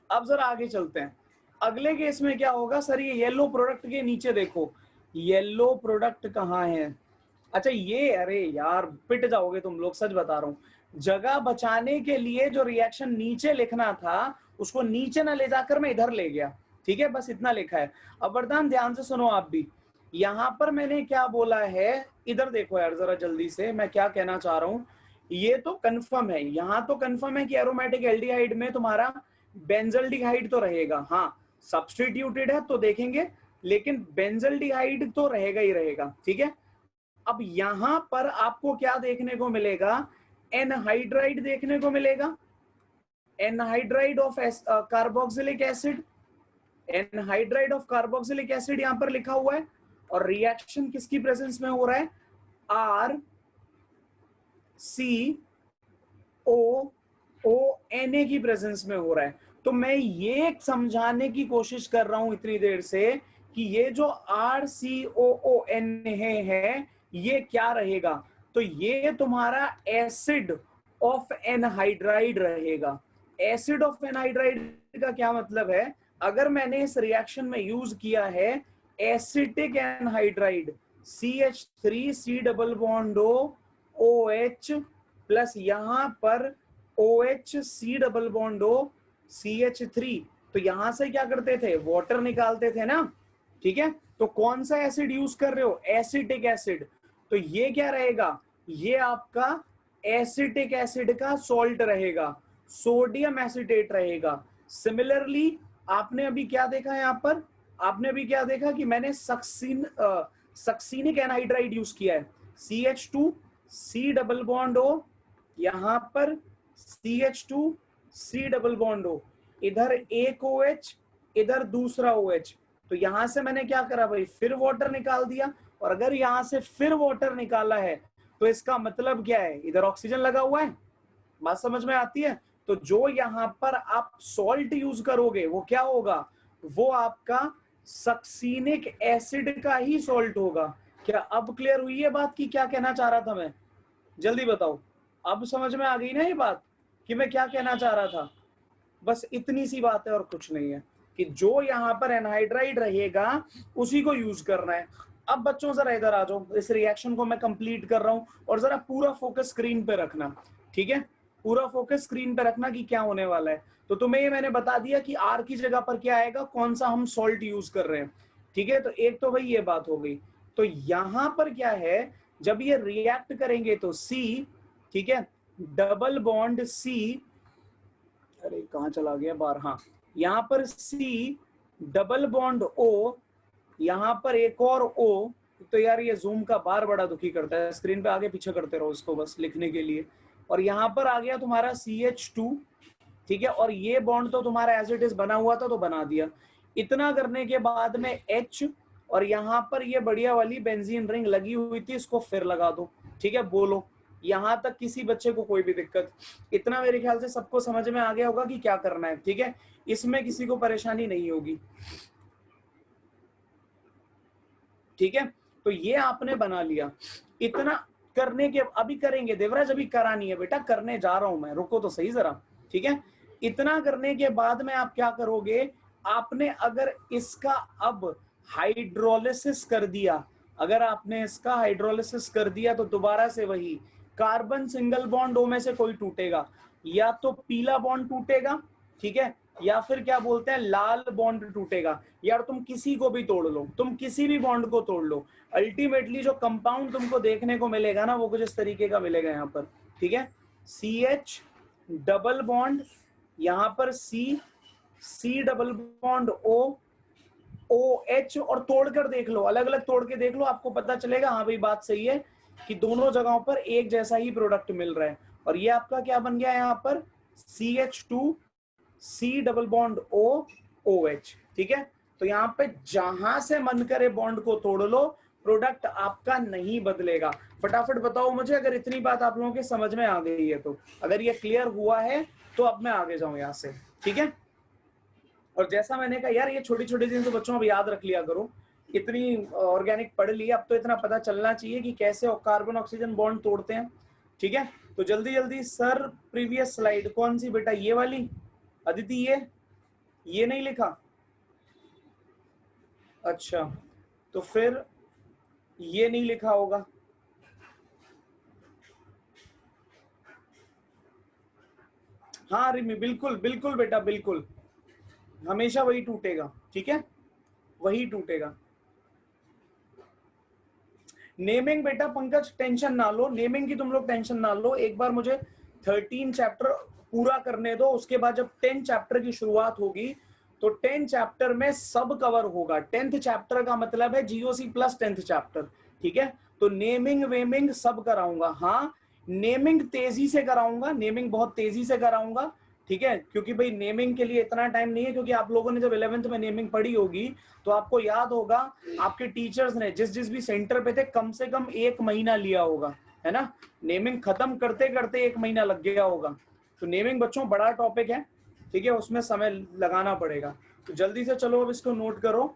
अब जरा आगे चलते हैं। अगले केस में क्या होगा सर, ये येलो प्रोडक्ट के नीचे देखो, येलो प्रोडक्ट कहाँ है, अच्छा ये, अरे यार पिट जाओगे तुम लोग, सच बता रहा हूं, जगह बचाने के लिए जो रिएक्शन नीचे लिखना था उसको नीचे ना ले जाकर मैं इधर ले गया, ठीक है, बस इतना लिखा है। अब वरदान ध्यान से सुनो आप भी, यहां पर मैंने क्या बोला है, इधर देखो यार जरा जल्दी से, मैं क्या कहना चाह रहा हूं, ये तो कंफर्म है, यहां तो कंफर्म है कि एरोमेटिक एल्डिहाइड में तुम्हारा बेंजल्डिहाइड तो रहेगा, हाँ सब्स्टिट्यूटेड है तो देखेंगे, लेकिन बेंजल्डिहाइड तो रहेगा ही रहेगा, ठीक है। अब यहां पर आपको क्या देखने को मिलेगा, एनहाइड्राइड देखने को मिलेगा, anhydride of carboxylic acid, anhydride of carboxylic acid यहां पर लिखा हुआ है, और रिएक्शन किसकी प्रेजेंस में हो रहा है, RCOONA की प्रेजेंस में हो रहा है। तो मैं ये समझाने की कोशिश कर रहा हूं इतनी देर से कि ये जो RCOONA है ये क्या रहेगा, तो ये तुम्हारा एसिड ऑफ एनहाइड्राइड रहेगा। एसिड ऑफ एनहाइड्राइड का क्या मतलब है, अगर मैंने इस रिएक्शन में यूज किया है acetic anhydride CH3 C double bond OH plus यहां पर OH C double bond CH3, तो यहां से क्या करते थे, वाटर निकालते थे ना, ठीक है। तो कौन सा एसिड यूज कर रहे हो, एसिटिक एसिड, तो ये क्या रहेगा, ये आपका एसिटिक एसिड का सॉल्ट रहेगा, सोडियम एसिटेट रहेगा। सिमिलरली आपने अभी क्या देखा यहां पर, आपने अभी क्या देखा कि मैंने सक्सीनिक एनहाइड्राइड यूज किया है, CH2 C double bond O, यहां पर CH2 C double bond O, इधर एक OH, इधर दूसरा OH, तो यहां से मैंने क्या करा भाई, फिर वाटर निकाल दिया, और अगर यहां से फिर वाटर निकाला है तो इसका मतलब क्या है, इधर ऑक्सीजन लगा हुआ है, बात समझ में आती है। तो जो यहां पर आप सॉल्ट यूज करोगे वो क्या होगा, वो आपका सक्सीनिक एसिड का ही सॉल्ट होगा। क्या अब क्लियर हुई है बात की क्या कहना चाह रहा था मैं, जल्दी बताओ, अब समझ में आ गई ना ये बात कि मैं क्या कहना चाह रहा था। बस इतनी सी बात है और कुछ नहीं है, कि जो यहाँ पर एनहाइड्राइड रहेगा उसी को यूज करना है। अब बच्चों जरा इधर आ जाओ, इस रिएक्शन को मैं कंप्लीट कर रहा हूं, और जरा पूरा फोकस स्क्रीन पे रखना, ठीक है, पूरा फोकस स्क्रीन पे रखना कि क्या होने वाला है। तो तुम्हें ये मैंने बता दिया कि आर की जगह पर क्या आएगा, कौन सा हम सॉल्ट यूज कर रहे हैं, ठीक है। तो एक तो भाई ये बात हो गई। तो यहां पर क्या है, जब ये रिएक्ट करेंगे तो सी, ठीक है, डबल बॉन्ड सी, अरे कहाँ चला गया बार, हाँ यहाँ पर C डबल बॉन्ड O, यहाँ पर एक और O, तो यार ये जूम का बार बड़ा दुखी करता है, स्क्रीन पे आगे पीछे करते रहो इसको बस लिखने के लिए। और यहाँ पर आ गया तुम्हारा CH2, ठीक है, और ये बॉन्ड तो तुम्हारा एज इट इज बना हुआ था तो बना दिया। इतना करने के बाद में H, और यहाँ पर ये बढ़िया वाली बेंजीन रिंग लगी हुई थी, इसको फिर लगा दो, ठीक है। बोलो यहां तक किसी बच्चे को कोई भी दिक्कत, इतना मेरे ख्याल से सबको समझ में आ गया होगा कि क्या करना है, ठीक है, इसमें किसी को परेशानी नहीं होगी, ठीक है। तो ये आपने बना लिया। इतना करने के अभी करेंगे देवराज, अभी करानी है बेटा, करने जा रहा हूं मैं, रुको तो सही जरा, ठीक है। इतना करने के बाद में आप क्या करोगे, आपने अगर इसका अब हाइड्रोलिसिस कर दिया, अगर आपने इसका हाइड्रोलिसिस कर दिया तो दोबारा से वही कार्बन सिंगल बॉन्ड O में से कोई टूटेगा, या तो पीला बॉन्ड टूटेगा, ठीक है, या फिर क्या बोलते हैं लाल बॉन्ड टूटेगा। यार तुम किसी को भी तोड़ लो, तुम किसी भी बॉन्ड को तोड़ लो, अल्टीमेटली जो कंपाउंड तुमको देखने को मिलेगा ना वो कुछ इस तरीके का मिलेगा यहाँ पर, ठीक है। CH डबल बॉन्ड, यहाँ पर C double bond O, OH, और तोड़कर देख लो, अलग अलग तोड़ के देख लो, आपको पता चलेगा हाँ भाई बात सही है कि दोनों जगहों पर एक जैसा ही प्रोडक्ट मिल रहा है। और ये आपका क्या बन गया यहाँ पर CH2 C double bond O OH, ठीक है। तो यहाँ पे जहां से मन करे बॉन्ड को तोड़ लो, प्रोडक्ट आपका नहीं बदलेगा। फटाफट बताओ मुझे अगर इतनी बात आप लोगों के समझ में आ गई है तो, अगर ये क्लियर हुआ है तो अब मैं आगे जाऊं यहाँ से, ठीक है। और जैसा मैंने कहा यार ये छोटी छोटी चीजें तो बच्चों अब याद रख लिया करो, इतनी ऑर्गेनिक पढ़ ली, अब तो इतना पता चलना चाहिए कि कैसे कार्बन ऑक्सीजन बॉन्ड तोड़ते हैं, ठीक है। तो जल्दी जल्दी सर, प्रीवियस स्लाइड कौन सी बेटा, ये वाली अदिति, ये नहीं लिखा, अच्छा तो फिर ये नहीं लिखा होगा, हाँ रिमी बिल्कुल बिल्कुल बेटा बिल्कुल, हमेशा वही टूटेगा, ठीक है, वही टूटेगा। नेमिंग बेटा पंकज टेंशन ना लो, नेमिंग की तुम लोग टेंशन ना लो, एक बार मुझे 13 चैप्टर पूरा करने दो, उसके बाद जब 10 चैप्टर की शुरुआत होगी तो 10 चैप्टर में सब कवर होगा। 10th चैप्टर का मतलब है जीओसी प्लस 10th चैप्टर, ठीक है। तो नेमिंग वेमिंग सब कराऊंगा, हाँ नेमिंग तेजी से कराऊंगा, नेमिंग बहुत तेजी से कराऊंगा, ठीक है, क्योंकि भाई नेमिंग के लिए इतना टाइम नहीं है, क्योंकि आप लोगों ने जब 11th में नेमिंग पढ़ी होगी तो आपको याद होगा आपके टीचर्स ने जिस जिस भी सेंटर पे थे कम से कम 1 महीना लिया होगा, है ना, नेमिंग खत्म करते करते 1 महीना लग गया होगा। तो नेमिंग बच्चों बड़ा टॉपिक है, ठीक है, उसमें समय लगाना पड़ेगा। तो जल्दी से चलो अब इसको नोट करो,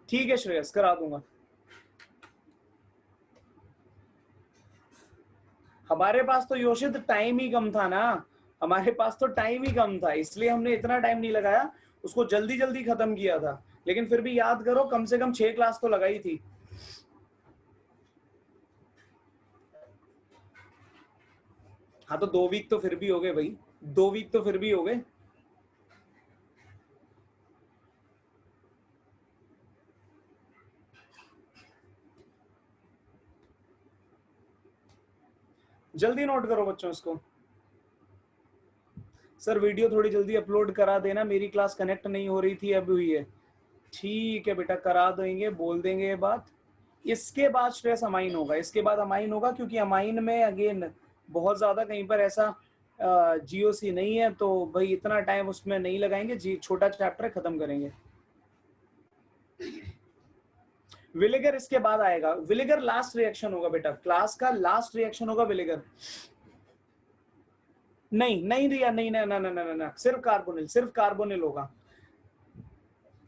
ठीक है श्रेयस करा दूंगा। हमारे पास तो योशित टाइम ही कम था ना, हमारे पास तो टाइम ही कम था, इसलिए हमने इतना टाइम नहीं लगाया, उसको जल्दी जल्दी खत्म किया था। लेकिन फिर भी याद करो कम से कम 6 क्लास तो लगाई थी। हाँ तो 2 वीक तो फिर भी हो गए भाई, 2 वीक तो फिर भी हो गए। जल्दी नोट करो बच्चों इसको। सर वीडियो थोड़ी जल्दी अपलोड करा देना, मेरी क्लास कनेक्ट नहीं हो रही थी, अब हुई है, ठीक है बेटा करा देंगे, बोल देंगे ये बात। इसके बाद स्ट्रेस अमाइन होगा, इसके बाद अमाइन होगा, क्योंकि अमाइन में अगेन बहुत ज्यादा कहीं पर ऐसा जीओसी नहीं है, तो भाई इतना टाइम उसमें नहीं लगाएंगे, जी छोटा चैप्टर खत्म करेंगे। विनेगर इसके बाद आएगा, विनेगर लास्ट रिएक्शन होगा बेटा, क्लास का लास्ट रिएक्शन होगा विनेगर। नहीं नहीं रिया, नहीं ना ना ना ना ना, सिर्फ कार्बोनिल, सिर्फ कार्बोनिल होगा।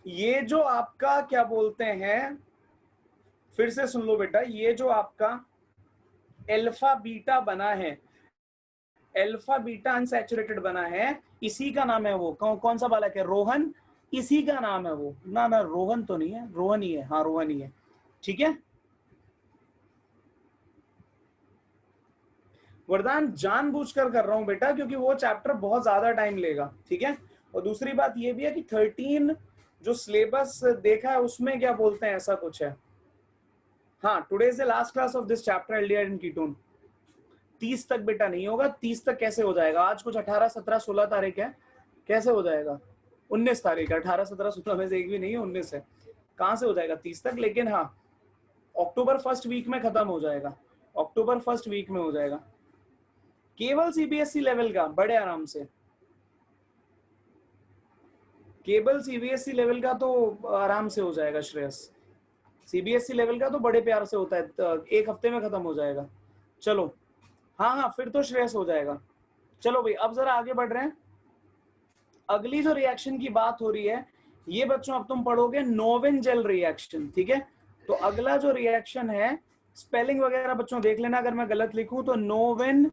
ये जो आपका क्या बोलते हैं, फिर से सुन लो बेटा, ये जो आपका अल्फा बीटा बना है, अल्फा बीटा अनसैचुरेटेड बना है, इसी का नाम है वो, कौन सा बालक है, रोहन, इसी का नाम है वो, ना ना रोहन तो नहीं है, रोहन ही है, हाँ रोहन ही है, ठीक है। वरदान जानबूझकर कर रहा हूं बेटा, क्योंकि वो चैप्टर बहुत ज्यादा टाइम लेगा, ठीक है। और दूसरी बात ये भी है कि 13 जो सिलेबस देखा है उसमें क्या बोलते हैं ऐसा कुछ है, हाँ today is the last class of this chapter aldehyde and ketone. 30 तक बेटा नहीं होगा, 30 तक कैसे हो जाएगा, आज कुछ 18 17 16 तारीख है, कैसे हो जाएगा, 19 तारीख है, 18 17 16 में से एक भी नहीं है, 19 है, कहां से हो जाएगा 30 तक। लेकिन हाँ अक्टूबर फर्स्ट वीक में खत्म हो जाएगा, अक्टूबर फर्स्ट वीक में हो जाएगा, केवल सीबीएसई लेवल का बड़े आराम से, केवल सीबीएसई लेवल का तो आराम से हो जाएगा श्रेयस, सीबीएसई लेवल का तो बड़े प्यार से होता है, तो 1 हफ्ते में खत्म हो जाएगा। चलो हाँ हाँ फिर तो श्रेयस हो जाएगा। चलो भाई अब जरा आगे बढ़ रहे हैं, अगली जो रिएक्शन की बात हो रही है ये बच्चों अब तुम पढ़ोगे नोवेन जेल रिएक्शन, ठीक है। तो अगला जो रिएक्शन है, स्पेलिंग वगैरह बच्चों देख लेना अगर मैं गलत लिखूं तो, नोवेन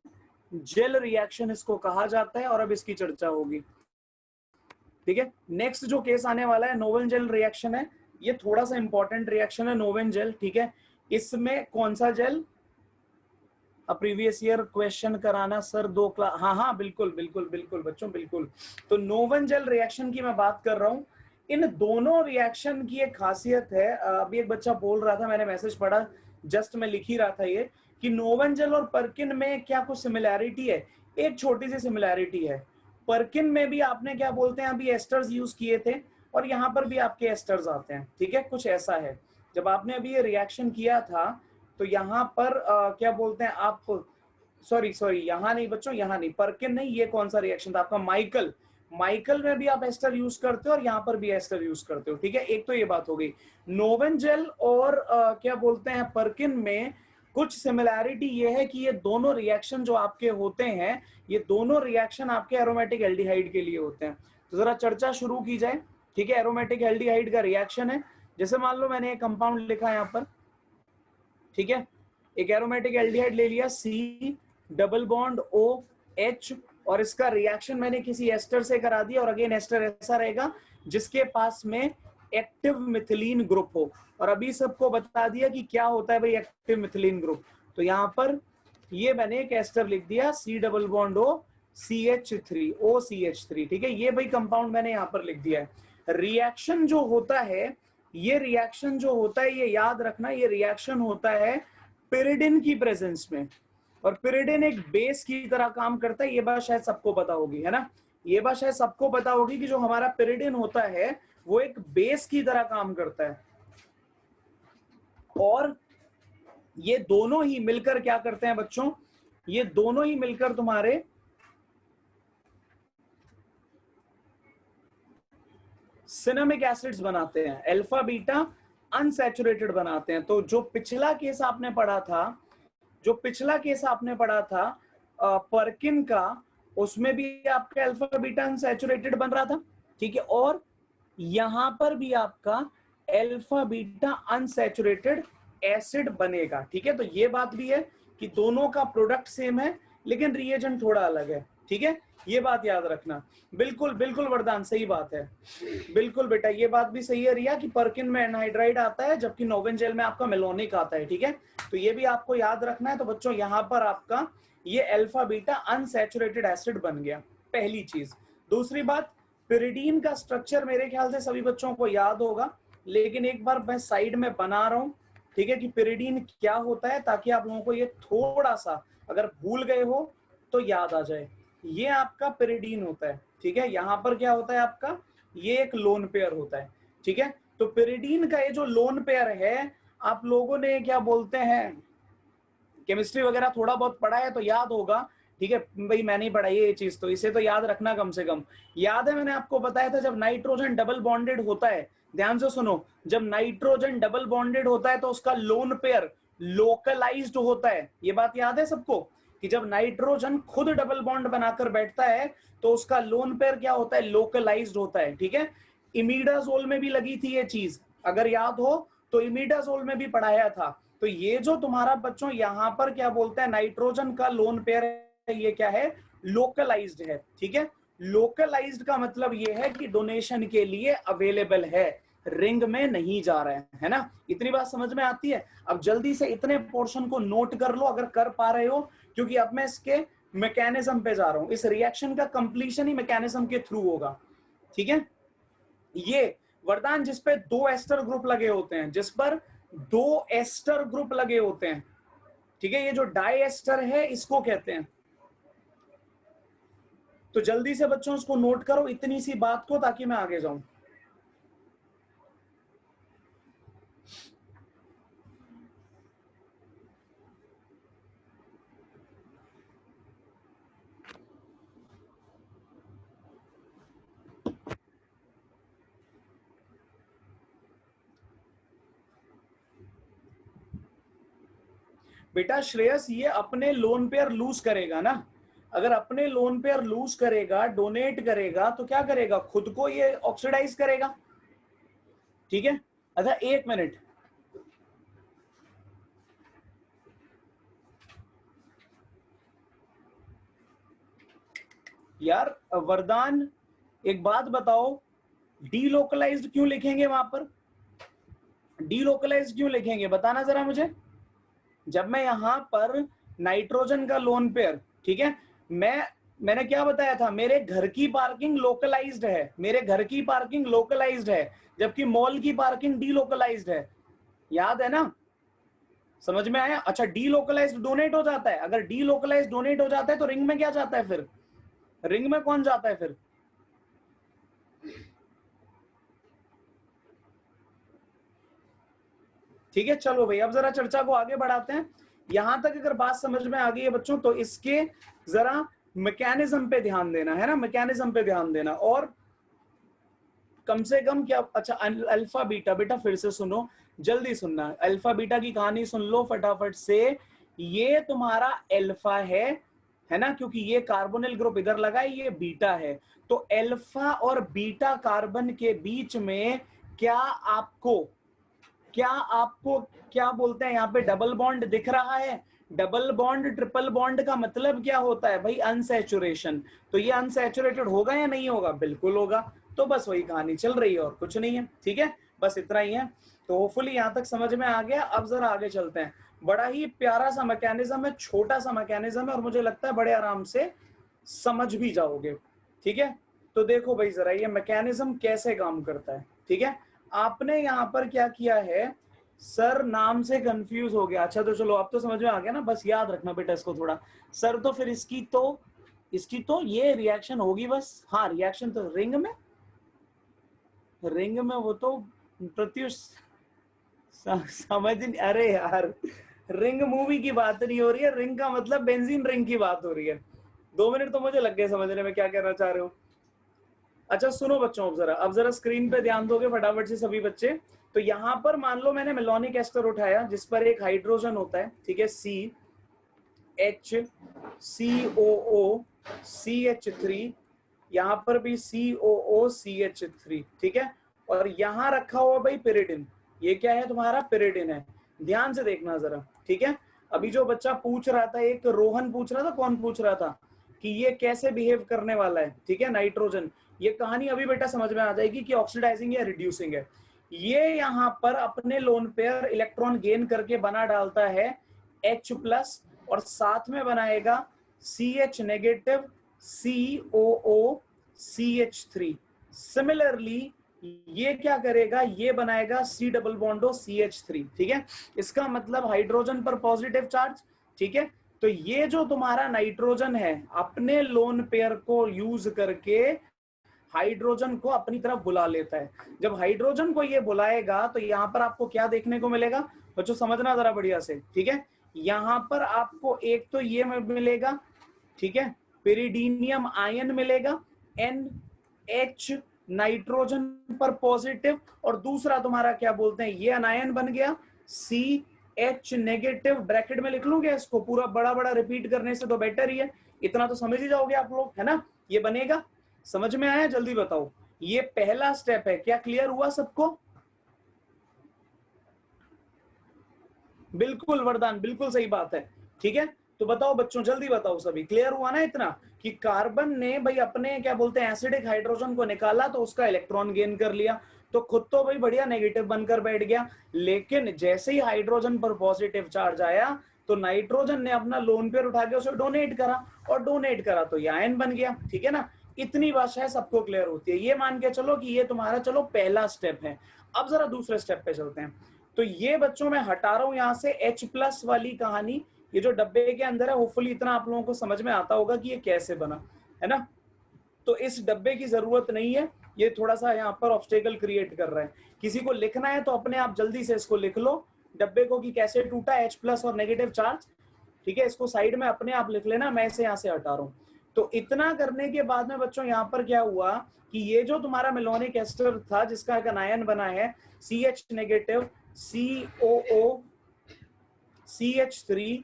जेल रिएक्शन इसको कहा जाता है, और अब इसकी चर्चा होगी, ठीक है। नेक्स्ट जो केस आने वाला है नोवेन जेल रिएक्शन है, ये थोड़ा सा इंपॉर्टेंट रिएक्शन है नोवेन जेल, ठीक है। इसमें कौन सा जेल, प्रीवियस ईयर क्वेश्चन कराना सर 2 क्लास, हाँ हाँ बिल्कुल बिल्कुल बिल्कुल बच्चों बिल्कुल। तो नोवन जेल रिएक्शन की मैं बात कर रहा हूँ। इन दोनों रिएक्शन की एक खासियत है, अभी एक बच्चा बोल रहा था, मैंने मैसेज पढ़ा, जस्ट मैं लिख ही रहा था ये, कि नोवन जेल और पर्किन में क्या कुछ सिमिलैरिटी है। एक छोटी सी सिमिलैरिटी है, पर्किन में भी आपने क्या बोलते हैं अभी एस्टर्स यूज किए थे, और यहाँ पर भी आपके एस्टर्स आते हैं, ठीक है, कुछ ऐसा है। जब आपने अभी ये रिएक्शन किया था तो यहाँ पर क्या बोलते हैं आप, सॉरी यहाँ नहीं बच्चों, यहाँ नहीं, पर्किन नहीं, ये कौन सा रिएक्शन था आपका, माइकल। माइकल में भी आप एस्टर यूज करते हो और यहाँ पर भी एस्टर यूज करते हो, ठीक है। एक तो ये बात हो गई। नोवन जेल और क्या बोलते हैं पर्किन में कुछ सिमिलैरिटी ये है कि ये दोनों रिएक्शन जो आपके होते हैं, ये दोनों रिएक्शन आपके एरोमेटिक एल्डिहाइड के लिए होते हैं। तो जरा चर्चा शुरू की जाए, ठीक है। एरोमेटिक एल्डिहाइड का रिएक्शन है, जैसे मान लो मैंने एक कंपाउंड लिखा है यहाँ पर, ठीक है, एक एरोमेटिक एल्डिहाइड ले लिया, C डबल बॉन्ड OH, और इसका रिएक्शन मैंने किसी एस्टर से करा दिया, और अगेन एस्टर ऐसा रहेगा जिसके पास में एक्टिव मिथिलीन ग्रुप हो। और अभी सबको बता दिया कि क्या होता है भाई एक्टिव मिथिलीन ग्रुप। तो यहाँ पर ये मैंने एक एस्टर लिख दिया, C डबल बॉन्ड OCH3, ठीक है, ये भाई कंपाउंड मैंने यहाँ पर लिख दिया है। रिएक्शन जो होता है, ये रिएक्शन जो होता है, ये याद रखना, ये रिएक्शन होता है पिरिडिन की प्रेजेंस में, और पिरिडिन एक बेस की तरह काम करता है। ये बात शायद सबको पता होगी, है ना, ये बात शायद सबको पता होगी कि जो हमारा पिरिडिन होता है वो एक बेस की तरह काम करता है, और ये दोनों ही मिलकर क्या करते हैं बच्चों, ये दोनों ही मिलकर तुम्हारे सिनेमिक एसिड्स बनाते हैं, अल्फा बीटा अनसैचुरेटेड बनाते हैं। तो जो पिछला केस आपने पढ़ा था, पर्किन का, उसमें भी आपका अल्फा बीटा अनसैचुरेटेड बन रहा था, ठीक है, और यहां पर भी आपका अल्फा बीटा अनसैचुरेटेड एसिड बनेगा, ठीक है। तो ये बात भी है कि दोनों का प्रोडक्ट सेम है लेकिन रिएजेंट थोड़ा अलग है, ठीक है, ये बात याद रखना। बिल्कुल बिल्कुल वरदान, सही बात है, बिल्कुल बेटा, ये बात भी सही है रिया कि पर्किन में एनहाइड्राइड आता है जबकि नोवन जेल में आपका मेलोनिक आता है, ठीक है। तो ये भी आपको याद रखना है। तो बच्चों यहाँ पर आपका ये अल्फा बीटा अनसैचुरेटेड एसिड बन गया, पहली चीज। दूसरी बात, पिरिडीन का स्ट्रक्चर मेरे ख्याल से सभी बच्चों को याद होगा, लेकिन एक बार मैं साइड में बना रहा हूं, ठीक है, कि पिरिडीन क्या होता है, ताकि आप लोगों को ये थोड़ा सा अगर भूल गए हो तो याद आ जाए। ये आपका पिरिडीन होता है, ठीक है, यहाँ पर क्या होता है आपका, ये एक लोन पेयर होता है, ठीक है। तो पिरिडीन का ये जो लोन पेयर है, आप लोगों ने क्या बोलते हैं केमिस्ट्री वगैरह थोड़ा बहुत पढ़ा है तो याद होगा, ठीक है भाई, मैंने ही पढ़ाई है ये चीज, तो इसे तो याद रखना कम से कम। याद है मैंने आपको बताया था जब नाइट्रोजन डबल बॉन्डेड होता है, ध्यान से सुनो, जब नाइट्रोजन डबल बॉन्डेड होता है तो उसका लोन पेयर लोकलाइज्ड होता है। ये बात याद है सबको कि जब नाइट्रोजन खुद डबल बॉन्ड बनाकर बैठता है तो उसका लोन पेयर क्या होता है, लोकलाइज्ड होता है, ठीक है। इमिडाजोल में भी लगी थी ये चीज, अगर याद हो तो इमिडाजोल में भी पढ़ाया था। तो ये जो तुम्हारा बच्चों यहाँ पर क्या बोलते हैं नाइट्रोजन का लोन पेयर है, ये क्या है, लोकलाइज्ड है, ठीक है। लोकलाइज्ड का मतलब ये है कि डोनेशन के लिए अवेलेबल है, रिंग में नहीं जा रहे हैं, है ना। इतनी बात समझ में आती है। अब जल्दी से इतने पोर्शन को नोट कर लो अगर कर पा रहे हो, क्योंकि अब मैं इसके मैकेनिज्म पे जा रहा हूं। इस रिएक्शन का कंप्लीशन ही मैकेनिज्म के थ्रू होगा, ठीक है। ये वरदान जिस पे 2 एस्टर ग्रुप लगे होते हैं, जिस पर 2 एस्टर ग्रुप लगे होते हैं, ठीक है, ये जो डाई एस्टर है इसको कहते हैं। तो जल्दी से बच्चों उसको नोट करो इतनी सी बात को, ताकि मैं आगे जाऊं। बेटा श्रेयस, ये अपने लोन पेयर लूज करेगा ना, अगर अपने लोन पेयर लूज करेगा, डोनेट करेगा, तो क्या करेगा, खुद को ये ऑक्सीडाइज करेगा, ठीक है। अच्छा एक मिनट, यार वरदान एक बात बताओ, डीलोकलाइज्ड क्यों लिखेंगे वहां पर, डीलोकलाइज्ड क्यों लिखेंगे बताना जरा मुझे। जब मैं यहाँ पर नाइट्रोजन का लोन पेयर, ठीक है, मैंने क्या बताया था, मेरे घर की पार्किंग लोकलाइज्ड है, मेरे घर की पार्किंग लोकलाइज्ड है, जबकि मॉल की पार्किंग डीलोकलाइज्ड है। याद है ना, समझ में आया? अच्छा, डीलोकलाइज्ड डोनेट हो जाता है, अगर डीलोकलाइज्ड डोनेट हो जाता है तो रिंग में क्या जाता है फिर? रिंग में कौन जाता है फिर? ठीक है, चलो भाई अब जरा चर्चा को आगे बढ़ाते हैं। यहां तक अगर बात समझ में आ गई है बच्चों, तो इसके जरा मैकेनिज्म पे ध्यान देना है ना, मैकेनिज्म पे ध्यान देना। और कम से कम क्या, अच्छा अल्फा बीटा, बेटा फिर से सुनो, जल्दी सुनना, अल्फा बीटा की कहानी सुन लो फटाफट से। ये तुम्हारा अल्फा है ना, क्योंकि ये कार्बोनिल ग्रुप इधर लगा है, ये बीटा है। तो अल्फा और बीटा कार्बन के बीच में क्या आपको क्या बोलते हैं यहाँ पे, डबल बॉन्ड दिख रहा है? डबल बॉन्ड ट्रिपल बॉन्ड का मतलब क्या होता है भाई? अनसैचुरेशन। तो ये अनसैचुरेटेड होगा या नहीं होगा? बिल्कुल होगा। तो बस वही कहानी चल रही है और कुछ नहीं है, ठीक है, बस इतना ही है। तो होपफुली यहाँ तक समझ में आ गया। अब जरा आगे चलते हैं। बड़ा ही प्यारा सा मैकेनिज्म है, छोटा सा मैकेनिज्म है, और मुझे लगता है बड़े आराम से समझ भी जाओगे, ठीक है। तो देखो भाई जरा ये मैकेनिज्म कैसे काम करता है, ठीक है। आपने यहाँ पर क्या किया है, सर नाम से कंफ्यूज हो गया। अच्छा तो चलो अब तो समझ में आ गया ना, बस याद रखना बेटा इसको थोड़ा। सर तो फिर इसकी तो ये रिएक्शन होगी बस। हाँ रिएक्शन तो रिंग में वो तो प्रत्युष समझ नहीं, अरे यार रिंग मूवी की बात नहीं हो रही है, रिंग का मतलब बेंजीन रिंग की बात हो रही है। 2 मिनट तो मुझे लग गए समझने में क्या कहना चाह रहे हो। अच्छा सुनो बच्चों, अब जरा स्क्रीन पे ध्यान दोगे फटाफट से सभी बच्चे। तो यहां पर मान लो मैंने मेलोनिक एस्टर उठाया जिस पर एक हाइड्रोजन होता है, ठीक है, CH COO CH3, यहां पर भी COO CH3, ठीक है। और यहां रखा हुआ भाई पिरिडिन, ये क्या है तुम्हारा? पिरिडिन है। ध्यान से देखना जरा, ठीक है। अभी जो बच्चा पूछ रहा था, एक रोहन पूछ रहा था, कौन पूछ रहा था कि ये कैसे बिहेव करने वाला है, ठीक है, नाइट्रोजन। ये कहानी अभी बेटा समझ में आ जाएगी कि ऑक्सीडाइजिंग या रिड्यूसिंग है। ये यहाँ पर अपने लोन पेयर इलेक्ट्रॉन गेन करके बना डालता है H+, और साथ में बनाएगा CH negative COO CH3। Similarly ये क्या करेगा, ये बनाएगा C डबल बॉन्डो CH3, ठीक है। इसका मतलब हाइड्रोजन पर पॉजिटिव चार्ज, ठीक है। तो ये जो तुम्हारा नाइट्रोजन है अपने लोन पेयर को यूज करके हाइड्रोजन को अपनी तरफ बुला लेता है। जब हाइड्रोजन को ये बुलाएगा तो यहाँ पर आपको क्या देखने को मिलेगा बच्चों, समझना जरा बढ़िया से, ठीक है। यहाँ पर आपको एक तो ये मिलेगा, ठीक है, पिरिडीनियम आयन मिलेगा, NH नाइट्रोजन पर पॉजिटिव, और दूसरा तुम्हारा क्या बोलते हैं, ये अनायन बन गया CH नेगेटिव। ब्रैकेट में लिख लूंगे इसको, पूरा बड़ा बड़ा रिपीट करने से तो बेटर ही है, इतना तो समझ ही जाओगे आप लोग, है ना। ये बनेगा, समझ में आया? जल्दी बताओ, ये पहला स्टेप है, क्या क्लियर हुआ सबको? बिल्कुल वरदान, बिल्कुल सही बात है, ठीक है। तो बताओ बच्चों, जल्दी बताओ सभी, क्लियर हुआ ना इतना कि कार्बन ने भाई अपने क्या बोलते हैं एसिडिक हाइड्रोजन को निकाला तो उसका इलेक्ट्रॉन गेन कर लिया, तो खुद तो भाई बढ़िया नेगेटिव बनकर बैठ गया, लेकिन जैसे ही हाइड्रोजन पर पॉजिटिव चार्ज आया तो नाइट्रोजन ने अपना लोन पेयर उठा के उसे डोनेट करा, और डोनेट करा तो ये आयन बन गया, ठीक है ना। इतनी बात है सबको क्लियर होती है, ये मान के चलो कि ये तुम्हारा चलो पहला स्टेप है। अब जरा दूसरे स्टेप पे चलते हैं। तो ये बच्चों मैं हटा रहा हूं यहां से H+ वाली कहानी, ये जो डब्बे के अंदर है, होपफुली इतना आप लोगों को समझ में आता होगा कि ये कैसे बना, है ना। तो इस डब्बे की जरूरत नहीं है, ये थोड़ा सा यहाँ पर ऑब्स्टेकल क्रिएट कर रहा है। किसी को लिखना है तो अपने आप जल्दी से इसको लिख लो डब्बे को कि कैसे टूटा H+ और नेगेटिव चार्ज, ठीक है। इसको साइड में अपने आप लिख लेना, मैं इसे यहाँ से हटा रहा हूँ। तो इतना करने के बाद में बच्चों यहाँ पर क्या हुआ कि ये जो तुम्हारा मेलोनिक एस्टर था जिसका एक आयन बना है CH negative COO CH3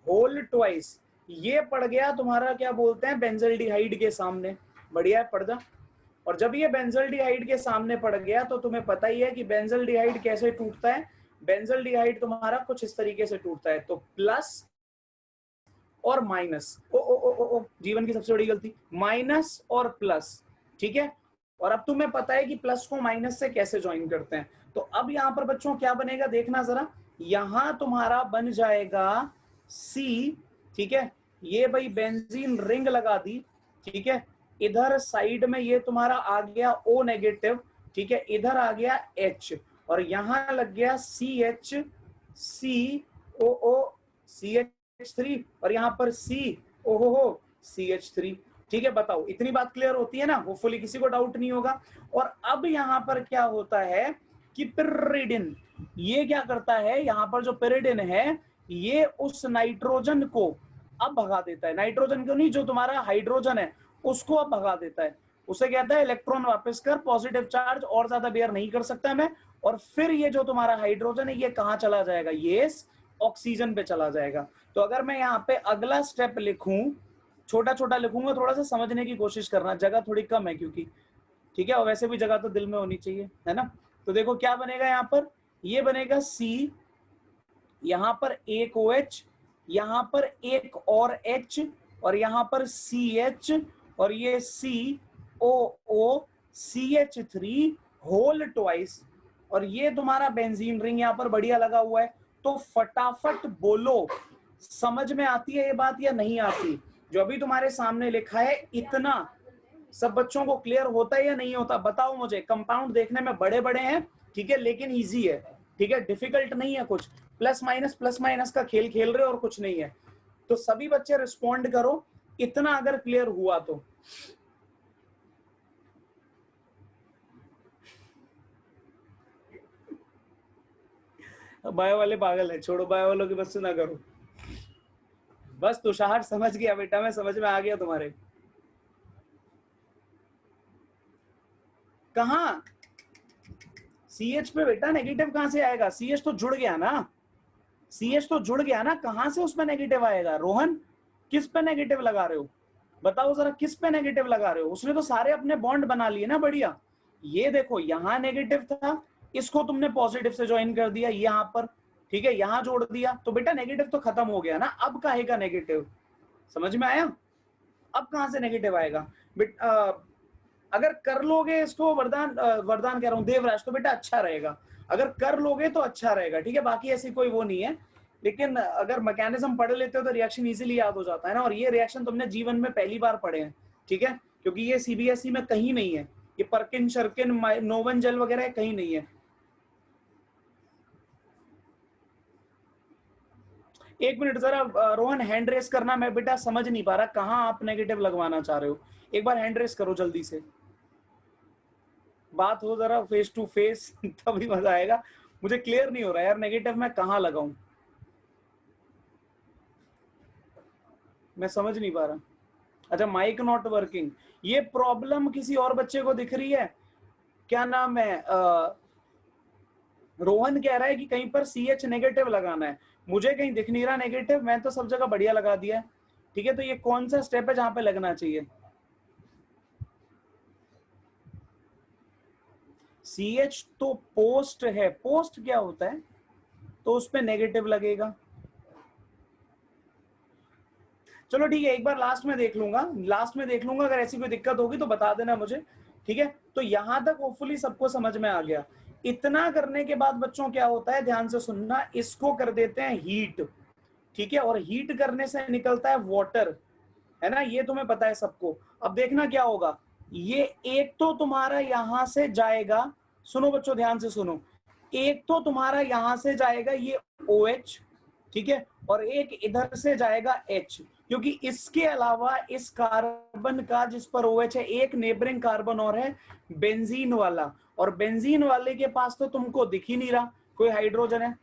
whole twice, ये पड़ गया तुम्हारा क्या बोलते हैं बेंजल्डिहाइड के सामने। बढ़िया है, पड़ जा। और जब ये बेंजल्डिहाइड के सामने पड़ गया तो तुम्हें पता ही है कि बेंजल्डिहाइड कैसे टूटता है। बेंजल्डिहाइड तुम्हारा कुछ इस तरीके से टूटता है, तो प्लस और माइनस, ओ जीवन की सबसे बड़ी गलती, माइनस और प्लस, ठीक है। और अब तुम्हें पता है कि प्लस को माइनस से कैसे ज्वाइन करते हैं। तो अब यहाँ पर बच्चों क्या बनेगा देखना जरा, यहां तुम्हारा बन जाएगा C, ठीक है, ये भाई बेंजीन रिंग लगा दी, ठीक है, इधर साइड में ये तुम्हारा आ गया O नेगेटिव, ठीक है, इधर आ गया H और यहां लग गया CH COO CH3 और यहां पर COO CH3, ठीक है। बताओ इतनी बात क्लियर होती है ना, होपफुली किसी को डाउट नहीं होगा। और अब यहां पर क्या होता है कि पिरिडिन, ये क्या करता है, यहां पर जो पिरिडिन है ये उस नाइट्रोजन को अब भगा देता है, नाइट्रोजन को नहीं, जो तुम्हारा हाइड्रोजन है उसको अब भगा देता है, उसे कहता है इलेक्ट्रॉन वापस कर, पॉजिटिव चार्ज और ज्यादा बेयर नहीं कर सकता मैं, और फिर ये जो तुम्हारा हाइड्रोजन है ये कहां चला जाएगा, ये ऑक्सीजन पे चला जाएगा। तो अगर मैं यहाँ पे अगला स्टेप लिखूं, छोटा छोटा लिखूंगा, थोड़ा सा समझने की कोशिश करना, जगह थोड़ी कम है क्योंकि, ठीक है, और वैसे भी जगह तो दिल में होनी चाहिए, है ना। तो देखो क्या बनेगा यहाँ पर, ये बनेगा C, यहां पर एक OH, यहां पर एक और H और यहां पर CH और ये COO CH3 होल ट्वाइस, और ये तुम्हारा बेंजीन रिंग यहां पर बढ़िया लगा हुआ है। तो फटाफट बोलो समझ में आती है ये बात या नहीं आती, जो अभी तुम्हारे सामने लिखा है इतना सब बच्चों को क्लियर होता है या नहीं होता, बताओ मुझे। कंपाउंड देखने में बड़े बड़े हैं, ठीक है, लेकिन इजी है, ठीक है, डिफिकल्ट नहीं है कुछ, प्लस माइनस का खेल खेल रहे हो और कुछ नहीं है। तो सभी बच्चे रिस्पॉन्ड करो इतना अगर क्लियर हुआ तो। बायो वाले पागल है, छोड़ो, बायो वालों की बस ना करो। बस तुषार समझ गया बेटा, मैं समझ में आ गया तुम्हारे। कहा CH पे बेटा नेगेटिव कहां से आएगा, CH तो जुड़ गया ना, CH तो जुड़ गया ना, कहां से उसमें नेगेटिव आएगा। रोहन किस पे नेगेटिव लगा रहे हो, बताओ जरा, किस पे नेगेटिव लगा रहे हो। उसने तो सारे अपने बॉन्ड बना लिए ना, बढ़िया। ये देखो यहां नेगेटिव था, इसको तुमने पॉजिटिव से ज्वाइन कर दिया यहां पर, ठीक है, यहां जोड़ दिया, तो बेटा नेगेटिव तो खत्म हो गया ना, अब काहेगा नेगेटिव, समझ में आया। अब कहां से नेगेटिव आएगा अगर कर लोगे इसको, वरदान कह रहा हूं देवराज, तो बेटा अच्छा रहेगा, अगर कर लोगे तो अच्छा रहेगा, ठीक है। बाकी ऐसी कोई वो नहीं है, लेकिन अगर मैकेनिज्म पढ़ लेते हो तो रिएक्शन इजीली याद हो जाता है ना। और ये रिएक्शन तुमने जीवन में पहली बार पढ़े हैं, ठीक है, क्योंकि ये CBSE में कहीं नहीं है, ये परकिन शर्किन नोवन जेल वगैरह कहीं नहीं है। एक मिनट जरा रोहन हैंड रेस करना, मैं बेटा समझ नहीं पा रहा कहां आप नेगेटिव लगवाना चाह रहे हो, एक बार हैंड रेस करो जल्दी से, बात हो जरा फेस टू फेस तभी मजा आएगा। मुझे क्लियर नहीं हो रहा यार नेगेटिव मैं कहां लगाऊं, मैं समझ नहीं पा रहा। अच्छा माइक नॉट वर्किंग, ये प्रॉब्लम किसी और बच्चे को दिख रही है, क्या नाम है, रोहन कह रहा है कि कहीं पर CH नेगेटिव लगाना है, मुझे कहीं दिख नहीं रहा नेगेटिव, मैं तो सब जगह बढ़िया लगा दिया है, ठीक है। तो ये कौन सा स्टेप है जहां पे लगना चाहिए, CH तो पोस्ट है, पोस्ट क्या होता है, तो उस पे नेगेटिव लगेगा। चलो ठीक है, एक बार लास्ट में देख लूंगा, अगर ऐसी कोई दिक्कत होगी तो बता देना मुझे, ठीक है। तो यहां तक होपफुली सबको समझ में आ गया। इतना करने के बाद बच्चों क्या होता है, ध्यान से सुनना, इसको कर देते हैं हीट, ठीक है, और हीट करने से निकलता है वाटर, है ना, ये तुम्हें पता है सबको। अब देखना क्या होगा, ये एक तो तुम्हारा यहां से जाएगा, सुनो बच्चों ध्यान से सुनो, एक तो तुम्हारा यहां से जाएगा ये OH, ठीक है, और एक इधर से जाएगा H, क्योंकि इसके अलावा इस कार्बन का जिस पर OH है, एक नेबरिंग कार्बन और है बेंजीन वाला, और बेंजीन वाले के पास तो तुमको दिख ही नहीं रहा कोई हाइड्रोजन है।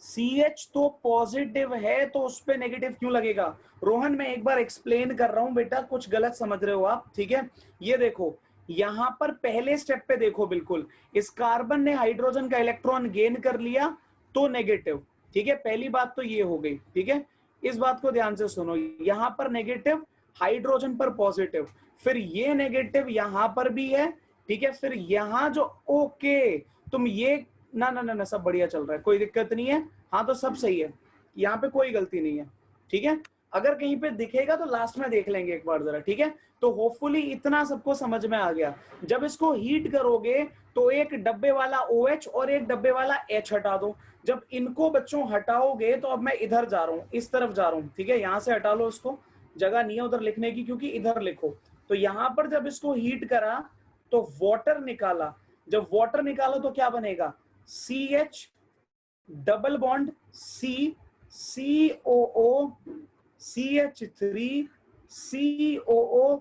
CH तो पॉजिटिव है, तो उस पे नेगेटिव क्यों लगेगा। रोहन मैं एक बार एक्सप्लेन कर रहा हूं बेटा, कुछ गलत समझ रहे हो आप, ठीक है। ये देखो यहां पर पहले स्टेप पे देखो, बिल्कुल इस कार्बन ने हाइड्रोजन का इलेक्ट्रॉन गेन कर लिया तो नेगेटिव, ठीक है, पहली बात तो ये हो गई, ठीक है। इस बात को ध्यान से सुनो, यहां पर नेगेटिव, हाइड्रोजन पर पॉजिटिव, फिर ये नेगेटिव यहां पर भी है, ठीक है, फिर यहां जो ओके तुम ये ना ना ना सब बढ़िया चल रहा है, कोई दिक्कत नहीं है, हाँ तो सब सही है, यहाँ पे कोई गलती नहीं है, ठीक है। अगर कहीं पे दिखेगा तो लास्ट में देख लेंगे एक बार जरा, ठीक है। तो होपफुली इतना सबको समझ में आ गया। जब इसको हीट करोगे तो एक डब्बे वाला OH और एक डब्बे वाला H हटा दो। जब इनको बच्चों हटाओगे तो अब मैं इधर जा रहा हूं, इस तरफ जा रहा हूं, ठीक है। यहां से हटा लो इसको, जगह नहीं है उधर लिखने की, क्योंकि इधर लिखो। तो यहां पर जब इसको हीट करा तो वाटर निकाला। जब वाटर निकाला तो क्या बनेगा, CH double bond C, COO CH3 COO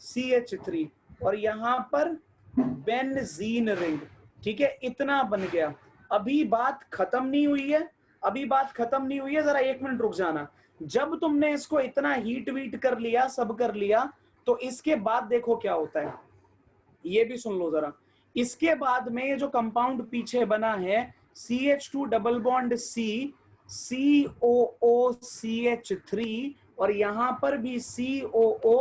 CH3 और यहां पर बेंजीन रिंग, ठीक है। इतना बन गया। अभी बात खत्म नहीं हुई है, अभी बात खत्म नहीं हुई है, जरा 1 मिनट रुक जाना। जब तुमने इसको इतना हीट वीट कर लिया, सब कर लिया, तो इसके बाद देखो क्या होता है, ये भी सुन लो जरा। इसके बाद में ये जो कंपाउंड पीछे बना है CH2 double bond C COO CH3 और यहां पर भी COO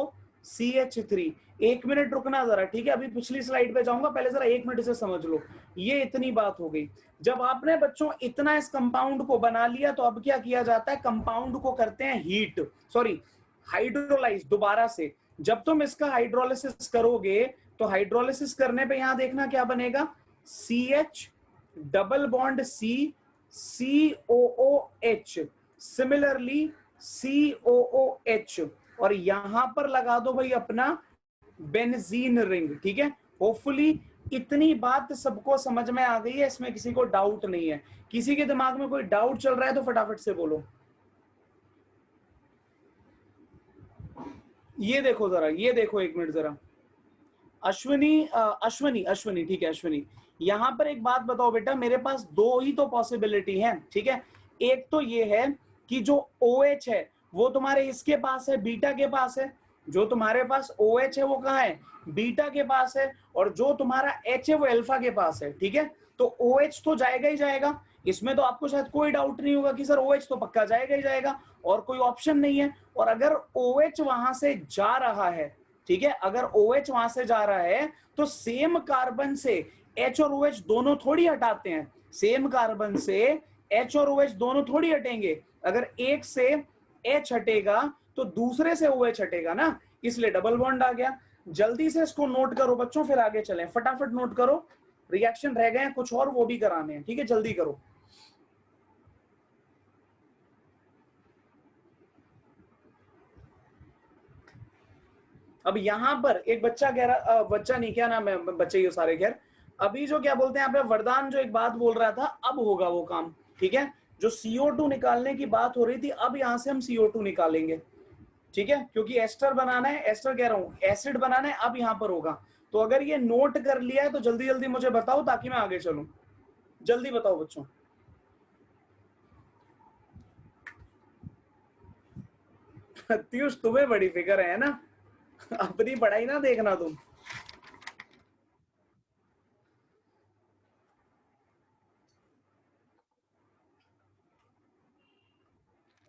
CH3। 1 मिनट रुकना जरा, ठीक है। अभी पिछली स्लाइड पे जाऊंगा, पहले जरा 1 मिनट इसे समझ लो। ये इतनी बात हो गई। जब आपने बच्चों इतना इस कंपाउंड को बना लिया तो अब क्या किया जाता है, कंपाउंड को करते हैं हीट, सॉरी हाइड्रोलाइज दोबारा से। जब तुम इसका हाइड्रोलिसिस करोगे तो हाइड्रोलिसिस करने पे यहां देखना क्या बनेगा, CH double bond C COOH, similarly COOH और यहां पर लगा दो भाई अपना बेंजीन रिंग, ठीक है। होपफुली इतनी बात सबको समझ में आ गई है, इसमें किसी को डाउट नहीं है। किसी के दिमाग में कोई डाउट चल रहा है तो फटाफट से बोलो। ये देखो जरा, ये देखो 1 मिनट जरा। अश्वनी ठीक है अश्वनी, यहां पर एक बात बताओ बेटा, मेरे पास 2 ही तो पॉसिबिलिटी है, ठीक है। एक तो ये है कि जो OH है वो तुम्हारे इसके पास है, बीटा के पास है। जो तुम्हारे पास OH है वो कहाँ है, बीटा के पास है। और जो तुम्हारा H है वो अल्फा के पास है, ठीक है। तो OH तो जाएगा ही जाएगा, इसमें तो आपको शायद कोई डाउट नहीं होगा कि सर OH तो पक्का जाएगा ही जाएगा, और कोई ऑप्शन नहीं है। और अगर OH वहां से जा रहा है, ठीक है, अगर OH वहां से जा रहा है तो सेम कार्बन से H और OH दोनों थोड़ी हटाते हैं, सेम कार्बन से H और OH दोनों थोड़ी हटेंगे। अगर एक से H हटेगा तो दूसरे से OH हटेगा ना, इसलिए डबल बॉन्ड आ गया। जल्दी से इसको नोट करो बच्चों, फिर आगे चलें। फटाफट नोट करो, रिएक्शन रह गए हैं कुछ और, वो भी कराने हैं, ठीक है, जल्दी करो। अब यहां पर एक बच्चा कह रहा, बच्चा नहीं क्या नाम है, बच्चे ही सारे, खैर अभी जो क्या बोलते हैं यहाँ पे वरदान जो एक बात बोल रहा था, अब होगा वो काम, ठीक है। जो CO2 निकालने की बात हो रही थी, अब यहां से हम CO2 निकालेंगे, ठीक है, क्योंकि एस्टर बनाना है, एस्टर कह रहा हूं एसिड बनाना है, अब यहां पर होगा। तो अगर ये नोट कर लिया है तो जल्दी जल्दी मुझे बताओ ताकि मैं आगे चलूं। जल्दी बताओ बच्चों। प्रत्युष तुम्हें बड़ी फिक्र है ना, अपनी पढ़ाई ना देखना तुम।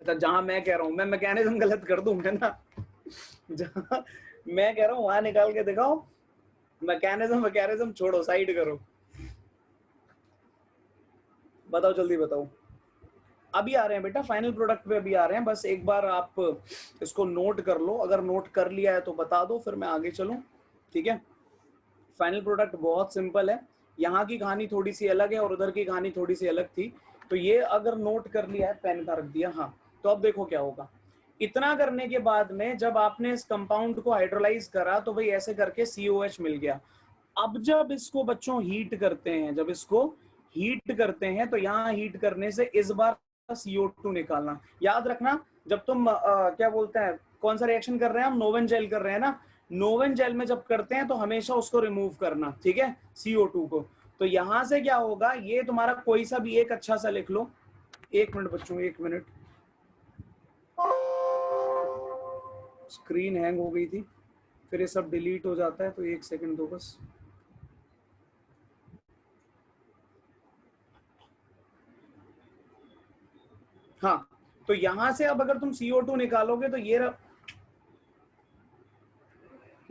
अच्छा, जहां मैं कह रहा हूं, मैं मैकेनिज्म गलत कर दूं है ना, जहां मैं कह रहा हूं वहां निकाल के दिखाओ। मैकेनिज्म मैकेनिज्म छोड़ो, साइड करो, बताओ जल्दी बताओ। अभी आ रहे हैं बेटा, फाइनल प्रोडक्ट पे अभी आ रहे हैं, बस एक बार आप इसको नोट कर लो। अगर नोट कर लिया है तो बता दो, फिर मैं आगे चलूं, ठीक है। फाइनल प्रोडक्ट बहुत सिंपल है, यहाँ की कहानी थोड़ी सी अलग है और उधर की कहानी थोड़ी सी अलग थी। तो ये अगर नोट कर लिया है, पेन का रख दिया, हाँ, तो अब देखो क्या होगा। इतना करने के बाद में जब आपने इस कंपाउंड को हाइड्रोलाइज करा तो भाई ऐसे करके COH मिल गया। अब जब इसको बच्चों हीट करते हैं, जब इसको हीट करते हैं तो यहाँ हीट करने से इस बार CO2 निकालना। याद रखना, जब तुम क्या बोलते हैं, कौन सा रिएक्शन कर रहे हैं हम, नोवन जेल कर रहे हैं ना, नोवन जेल में जब करते हैं तो हमेशा उसको रिमूव करना, ठीक है, CO2 को। तो यहां से क्या होगा, ये तुम्हारा कोई सा भी एक अच्छा सा लिख लो। 1 मिनट बच्चों, 1 मिनट, स्क्रीन हैंग हो गई थी, फिर ये सब डिलीट हो जाता है, तो 1 सेकंड दो बस। हाँ, तो यहां से अब अगर तुम CO2 निकालोगे तो ये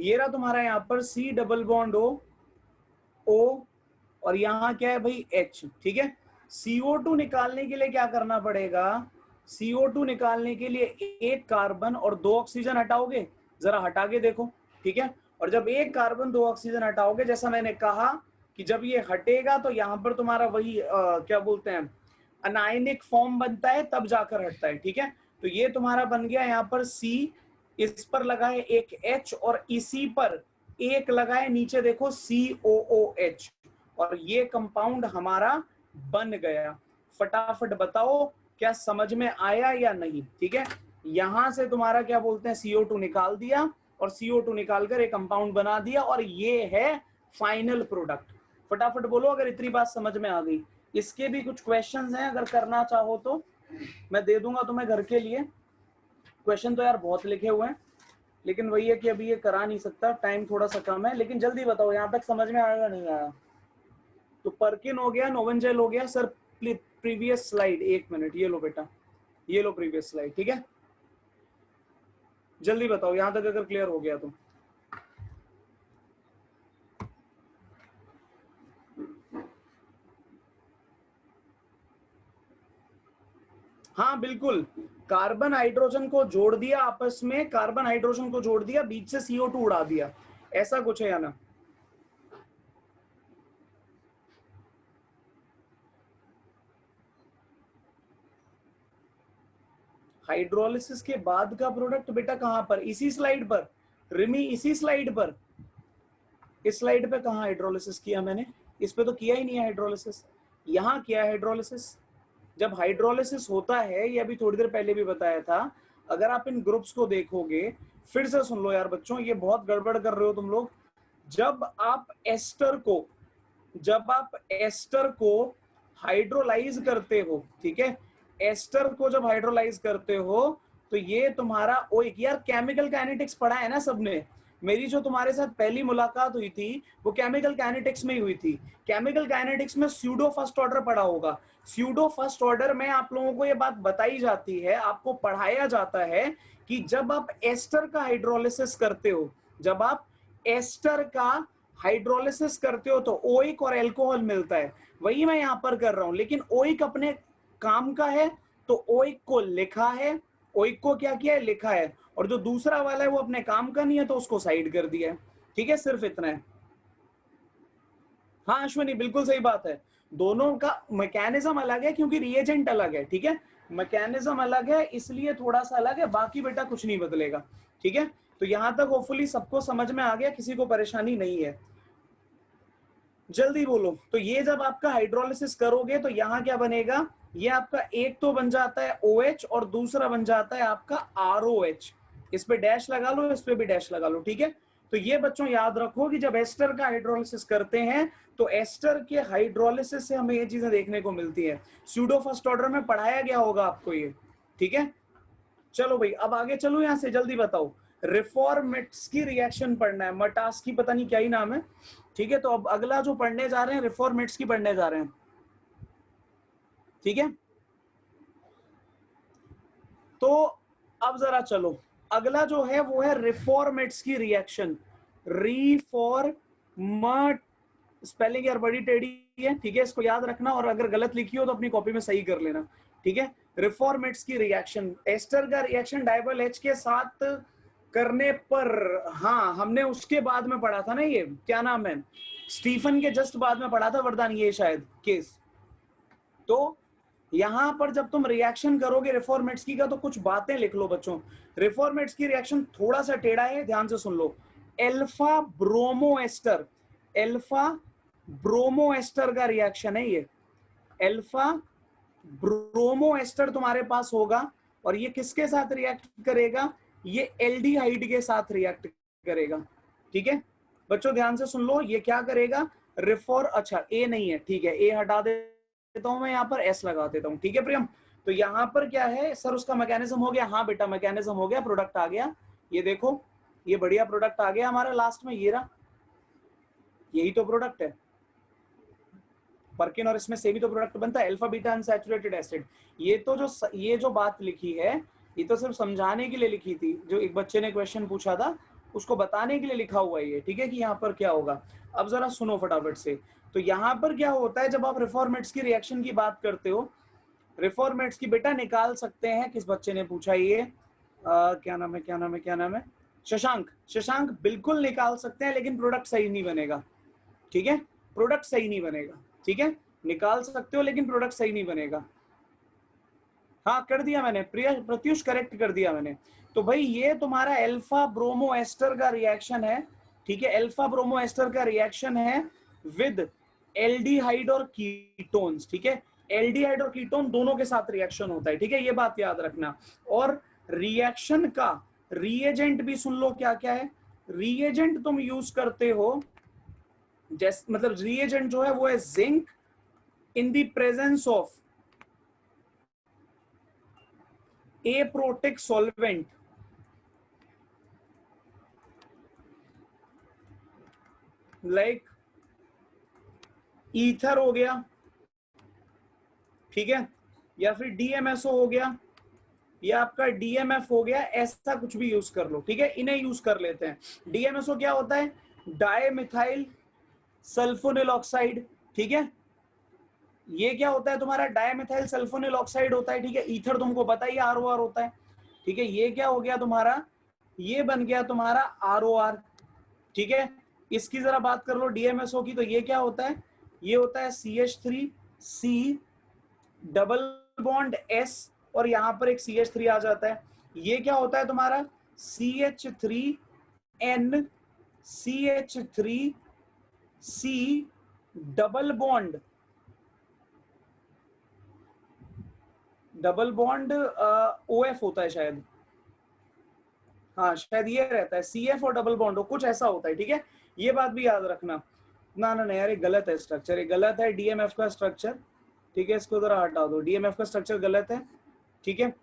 रहा तुम्हारा यहाँ पर C डबल बॉन्ड O और यहाँ क्या है भाई H, ठीक है। CO2 निकालने के लिए क्या करना पड़ेगा, CO2 निकालने के लिए एक कार्बन और 2 ऑक्सीजन हटाओगे, जरा हटा के देखो, ठीक है। और जब एक कार्बन 2 ऑक्सीजन हटाओगे, जैसा मैंने कहा कि जब ये हटेगा तो यहाँ पर तुम्हारा वही क्या बोलते हैं, अनायनिक फॉर्म बनता है, तब जाकर हटता है, ठीक है। तो ये तुम्हारा बन गया यहाँ पर C, इस पर लगा है एक H और इसी पर एक लगा है नीचे देखो COOH, और ये कंपाउंड हमारा बन गया। फटाफट बताओ क्या समझ में आया या नहीं, ठीक है। यहां से तुम्हारा क्या बोलते हैं CO2 निकाल दिया और CO2 निकालकर एक कंपाउंड बना दिया, और ये है फाइनल प्रोडक्ट। फटाफट बोलो अगर इतनी बात समझ में आ गई। इसके भी कुछ क्वेश्चंस हैं, अगर करना चाहो तो मैं दे दूंगा तुम्हें घर के लिए। क्वेश्चन तो यार बहुत लिखे हुए हैं, लेकिन वही है कि अभी ये करा नहीं सकता, टाइम थोड़ा सा कम है। लेकिन जल्दी बताओ यहाँ तक समझ में आएगा नहीं आया। तो पर्किन हो गया, नोवेंजेल हो गया। सर प्रीवियस स्लाइड, 1 मिनट, ये लो बेटा, ये लो प्रीवियस स्लाइड, ठीक है। जल्दी बताओ यहां तक अगर क्लियर हो गया तो। हाँ बिल्कुल, कार्बन हाइड्रोजन को जोड़ दिया आपस में, कार्बन हाइड्रोजन को जोड़ दिया, बीच से CO2 उड़ा दिया, ऐसा कुछ है या ना। हाइड्रोलिसिस के बाद का प्रोडक्ट बेटा कहां पर, इसी स्लाइड पर रिमी, इसी स्लाइड पर। इस स्लाइड पे कहां हाइड्रोलिसिस किया मैंने, इस पे तो किया ही नहीं है हाइड्रोलिसिस, यहां किया है हाइड्रोलिसिस। जब हाइड्रोलिसिस होता है, ये अभी थोड़ी देर पहले भी बताया था, अगर आप इन ग्रुप्स को देखोगे, फिर से सुन लो यार बच्चों, ये बहुत गड़बड़ कर रहे हो तुम लोग। जब आप एस्टर को हाइड्रोलाइज करते हो, ठीक है, एस्टर को जब हाइड्रोलाइज करते हो तो ये तुम्हारा ओइक, यार केमिकल काइनेटिक्स पढ़ा है ना सबने। मेरी जो तुम्हारे साथ पहली मुलाकात हुई थी वो केमिकल काइनेटिक्स में ही हुई थी। केमिकल काइनेटिक्स में स्यूडो फर्स्ट ऑर्डर पढ़ा होगा। स्यूडो फर्स्ट ऑर्डर में आप लोगों को ये बात बताई जाती है, आपको पढ़ाया जाता है कि जब आप एस्टर का हाइड्रोलिसिस करते हो, जब आप एस्टर का हाइड्रोलिसिस करते हो तो ओइक और एल्कोहल मिलता है। वही मैं यहां पर कर रहा हूं, लेकिन ओइक अपने काम का है तो ओइक को लिखा है, ओइक को क्या किया है, लिखा है, और जो दूसरा वाला है वो अपने काम का नहीं है तो उसको साइड कर दिया है, ठीक है, सिर्फ इतना है। हाँ अश्विनी बिल्कुल सही बात है, दोनों का मैकेनिज्म अलग है क्योंकि रिएजेंट अलग है, ठीक है, मैकेनिज्म अलग है इसलिए थोड़ा सा अलग है, बाकी बेटा कुछ नहीं बदलेगा, ठीक है। तो यहां तक होपफुली सबको समझ में आ गया, किसी को परेशानी नहीं है। जल्दी बोलो। तो ये जब आपका हाइड्रोलिसिस करोगे तो यहाँ क्या बनेगा, ये आपका एक तो बन जाता है OH और दूसरा बन जाता है आपका ROH। इस पे डैश लगा लो, इस पे भी डैश लगा लो, ठीक है। तो ये बच्चों याद रखो कि जब एस्टर का हाइड्रोलिसिस करते हैं तो एस्टर के हाइड्रोलिसिस से हमें ये चीजें देखने को मिलती है। स्यूडो फर्स्ट ऑर्डर में पढ़ाया गया होगा आपको ये, ठीक है। चलो भाई अब आगे चलो, यहां से जल्दी बताओ। रिफॉर्मेट्स की रिएक्शन पढ़ना है, मटास की पता नहीं क्या ही नाम है, ठीक है। तो अब अगला जो पढ़ने जा रहे हैं रिफॉर्मेट्स की पढ़ने जा रहे हैं, ठीक है। तो अब जरा चलो, अगला जो है वो है रिफॉर्मेट्स की रिएक्शन। रिफॉर्मट, स्पेलिंग यार बड़ी टेढ़ी है, ठीक है, इसको याद रखना, और अगर गलत लिखी हो तो अपनी कॉपी में सही कर लेना, ठीक है। रिफॉर्मेट्स की रिएक्शन, एस्टर का रिएक्शन डाइबल H के साथ करने पर, हाँ हमने उसके बाद में पढ़ा था ना, ये क्या नाम है, स्टीफन के जस्ट बाद में पढ़ा था वरदान, ये शायद केस। तो यहां पर जब तुम रिएक्शन करोगे रिफॉर्मेट्स की का, तो कुछ बातें लिख लो बच्चों। रिफॉर्मेट्स की रिएक्शन थोड़ा सा टेढ़ा है, ध्यान से सुन लो। Alpha bromo ester, alpha bromo ester का रिएक्शन है ये, एल्फा ब्रोमो एस्टर तुम्हारे पास होगा, और ये किसके साथ रिएक्ट करेगा, ये एल्डिहाइड के साथ रिएक्ट करेगा, ठीक है। बच्चों ध्यान से सुन लो, ये क्या करेगा, अच्छा ए नहीं है, ठीक है, ए हटा देता हूं मैं, यहाँ पर एस लगा देता हूं, ठीक है प्रियम। तो यहाँ पर क्या है सर, उसका मैकेनिज्म हो गया, हाँ बेटा मैकेनिज्म हो गया, प्रोडक्ट आ गया, ये देखो ये बढ़िया प्रोडक्ट आ गया हमारा लास्ट में, ये रहा, यही तो प्रोडक्ट है पर्किन, और इसमें से भी तो प्रोडक्ट बनता है, अल्फा बीटा अनसैचुरेटेड एसिड। ये जो बात लिखी है ये तो सिर्फ समझाने के लिए लिखी थी, जो एक बच्चे ने क्वेश्चन पूछा था उसको बताने के लिए लिखा हुआ है ये, ठीक है, कि यहाँ पर क्या होगा। अब जरा सुनो फटाफट से। तो यहाँ पर क्या होता है, जब आप रिफॉर्मेट्स की रिएक्शन की बात करते हो रिफॉर्मेट्स की बेटा निकाल सकते हैं। किस बच्चे ने पूछा ये? क्या नाम है, क्या नाम है, क्या नाम है? शशांक। शशांक बिल्कुल निकाल सकते हैं, लेकिन प्रोडक्ट सही नहीं बनेगा। ठीक है, प्रोडक्ट सही नहीं बनेगा। ठीक है, निकाल सकते हो लेकिन प्रोडक्ट सही नहीं बनेगा। हाँ कर दिया मैंने, प्रत्युष करेक्ट कर दिया मैंने। तो भाई ये तुम्हारा अल्फा ब्रोमो एस्टर का रिएक्शन है। ठीक है, अल्फा ब्रोमो एस्टर का रिएक्शन है विद एल्डिहाइड और कीटोन्स। ठीक है, एल्डिहाइड और कीटोन दोनों के साथ रिएक्शन होता है। ठीक है, ये बात याद रखना। और रिएक्शन का रिएजेंट भी सुन लो क्या क्या है। रिएजेंट तुम यूज करते हो, जैसे मतलब रिएजेंट जो है वो है zinc in the presence of aprotic solvent like ether हो गया, ठीक है, या फिर डीएमएसओ हो गया, या आपका डीएमएफ हो गया, ऐसा कुछ भी यूज कर लो। ठीक है, इन्हें यूज कर लेते हैं। डीएमएसओ क्या होता है? Dimethyl sulphonyl oxide. ठीक है, ये क्या होता है तुम्हारा? डायमिथाइल सल्फोनिल ऑक्साइड होता है। ठीक है, ईथर तुमको पता ही आरओआर होता है। ठीक है, ये क्या हो गया तुम्हारा? ये बन गया तुम्हारा आरओआर। ठीक है, इसकी जरा बात कर लो डीएमएसओ की, तो ये क्या होता है? ये होता है CH3C डबल बॉन्ड S, और यहां पर एक CH3 आ जाता है। ये क्या होता है तुम्हारा? CH3N CH3C double bond OF होता है शायद। हाँ शायद ये रहता है CF और डबल बॉन्ड हो, कुछ ऐसा होता है। ठीक है, ये बात भी याद रखना। ना ना यार, ये गलत है स्ट्रक्चर, ये गलत है डीएमएफ का स्ट्रक्चर। ठीक है, इसको जरा हटा दो, डीएमएफ का स्ट्रक्चर गलत है। ठीक है,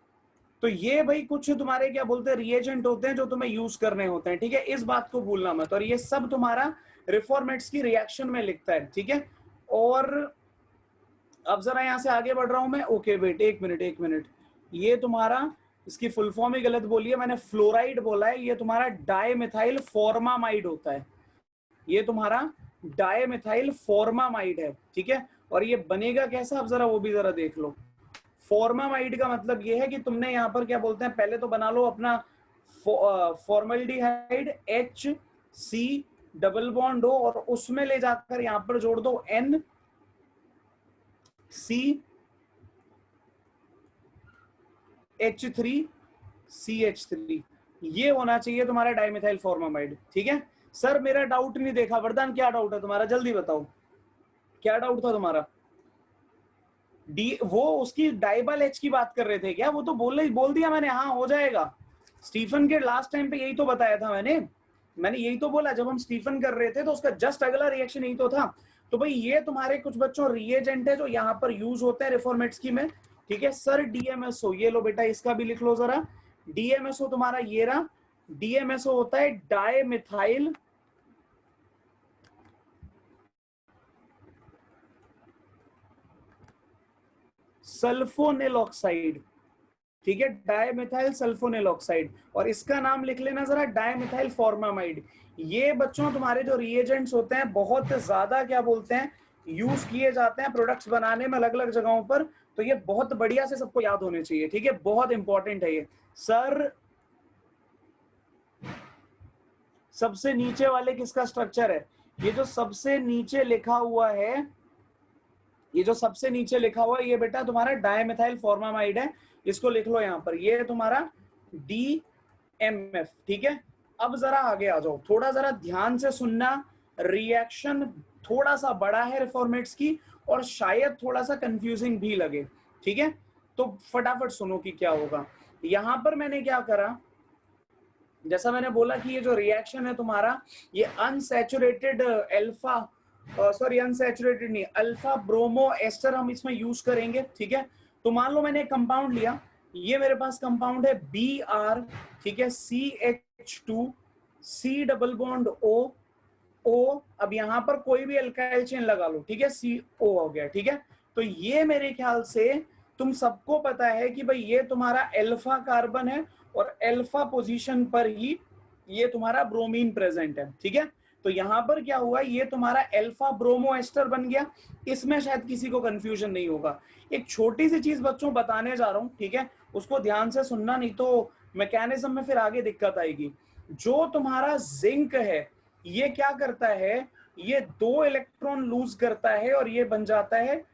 तो ये भाई कुछ तुम्हारे क्या बोलते हैं, रिएजेंट होते हैं जो तुम्हें यूज करने होते हैं। ठीक है, इस बात को भूलना मत। और ये सब तुम्हारा रिफॉर्मेट्स की रिएक्शन में लिखता है। ठीक है, और अब जरा यहां से आगे बढ़ रहा हूं मैं। ओके वेट, एक मिनट, ये तुम्हारा, इसकी फुल फॉर्म ही गलत बोली है मैंने, फ्लोराइड बोला है। ये तुम्हारा डायमिथाइल फॉर्मामाइड होता है। ये तुम्हारा डायमिथाइल फॉर्मामाइड है। ठीक है, और ये बनेगा कैसा, अब जरा वो भी जरा देख लो। फॉर्मामाइड का मतलब ये है कि तुमने यहाँ पर क्या बोलते हैं, पहले तो बना लो अपना फॉर्मल्डिहाइड HC डबल बॉन्ड हो, और उसमें ले जाकर यहाँ पर जोड़ दो NCH3CH3। ये होना चाहिए तुम्हारा डाइमिथाइल फॉर्मामाइड। ठीक है, सर मेरा डाउट नहीं देखा। वरदान क्या डाउट है तुम्हारा, जल्दी बताओ, क्या डाउट था तुम्हारा? वो उसकी डाइबल एच की बात कर रहे थे क्या? वो तो बोल दिया मैंने, हाँ हो जाएगा। स्टीफन के लास्ट टाइम पे यही तो बताया था मैंने यही तो बोला जब हम स्टीफन कर रहे थे, तो उसका जस्ट अगला रिएक्शन यही तो था। तो भाई ये तुम्हारे कुछ बच्चों रिएजेंट है जो यहाँ पर यूज होते हैं रिफॉर्मेट्स की में। ठीक है सर, डीएमएसओ ये लो बेटा, इसका भी लिख लो जरा। डीएमएसओ तुम्हारा ये रहा, डीएमएसओ होता है डायमिथाइल सल्फोनिल ऑक्साइड। ठीक है, डायमिथाइल सल्फोनिल ऑक्साइड, और इसका नाम लिख लेना जरा, डायमिथाइल फॉर्मामाइड। ये बच्चों तुम्हारे जो रिएजेंट्स होते हैं बहुत ज्यादा क्या बोलते हैं, यूज किए जाते हैं प्रोडक्ट्स बनाने में अलग अलग जगहों पर। तो ये बहुत बढ़िया से सबको याद होने चाहिए। ठीक है, बहुत इंपॉर्टेंट है ये। सर सबसे नीचे वाले किसका स्ट्रक्चर है? ये जो सबसे नीचे लिखा हुआ है, ये जो सबसे नीचे लिखा हुआ है, ये बेटा तुम्हारा डायमिथाइल फॉर्मामाइड है। इसको लिख लो यहाँ पर, ये तुम्हारा DMF। ठीक है, अब जरा आगे आ जाओ, थोड़ा जरा ध्यान से सुनना। रिएक्शन थोड़ा सा बड़ा है रिफॉर्मेट्स की, और शायद थोड़ा सा कंफ्यूजिंग भी लगे। ठीक है, तो फटाफट सुनो कि क्या होगा। यहां पर मैंने क्या करा, जैसा मैंने बोला कि ये जो रिएक्शन है तुम्हारा, ये अनसैचुरेटेड अनसैचुरेटेड नहीं, अल्फा ब्रोमो एस्टर हम इसमें यूज करेंगे। ठीक है, तो मान लो मैंने एक कंपाउंड लिया, ये मेरे पास कंपाउंड है Br। ठीक है, CH2C डबल बॉन्ड O। अब यहां पर कोई भी अल्काइल चेन लगा लो। ठीक है, CO हो गया। ठीक है, तो ये मेरे ख्याल से तुम सबको पता है कि भाई ये तुम्हारा अल्फा कार्बन है, और अल्फा पोजीशन पर ही ये तुम्हारा ब्रोमीन प्रेजेंट है। ठीक है, तो यहाँ पर क्या हुआ, ये तुम्हारा अल्फा ब्रोमो एस्टर बन गया। इसमें शायद किसी को कंफ्यूजन नहीं होगा। एक छोटी सी चीज बच्चों बताने जा रहा हूँ, ठीक है, उसको ध्यान से सुनना, नहीं तो मैकेनिज्म में फिर आगे दिक्कत आएगी। जो तुम्हारा जिंक है, ये क्या करता है, ये 2 इलेक्ट्रॉन लूज करता है और ये बन जाता है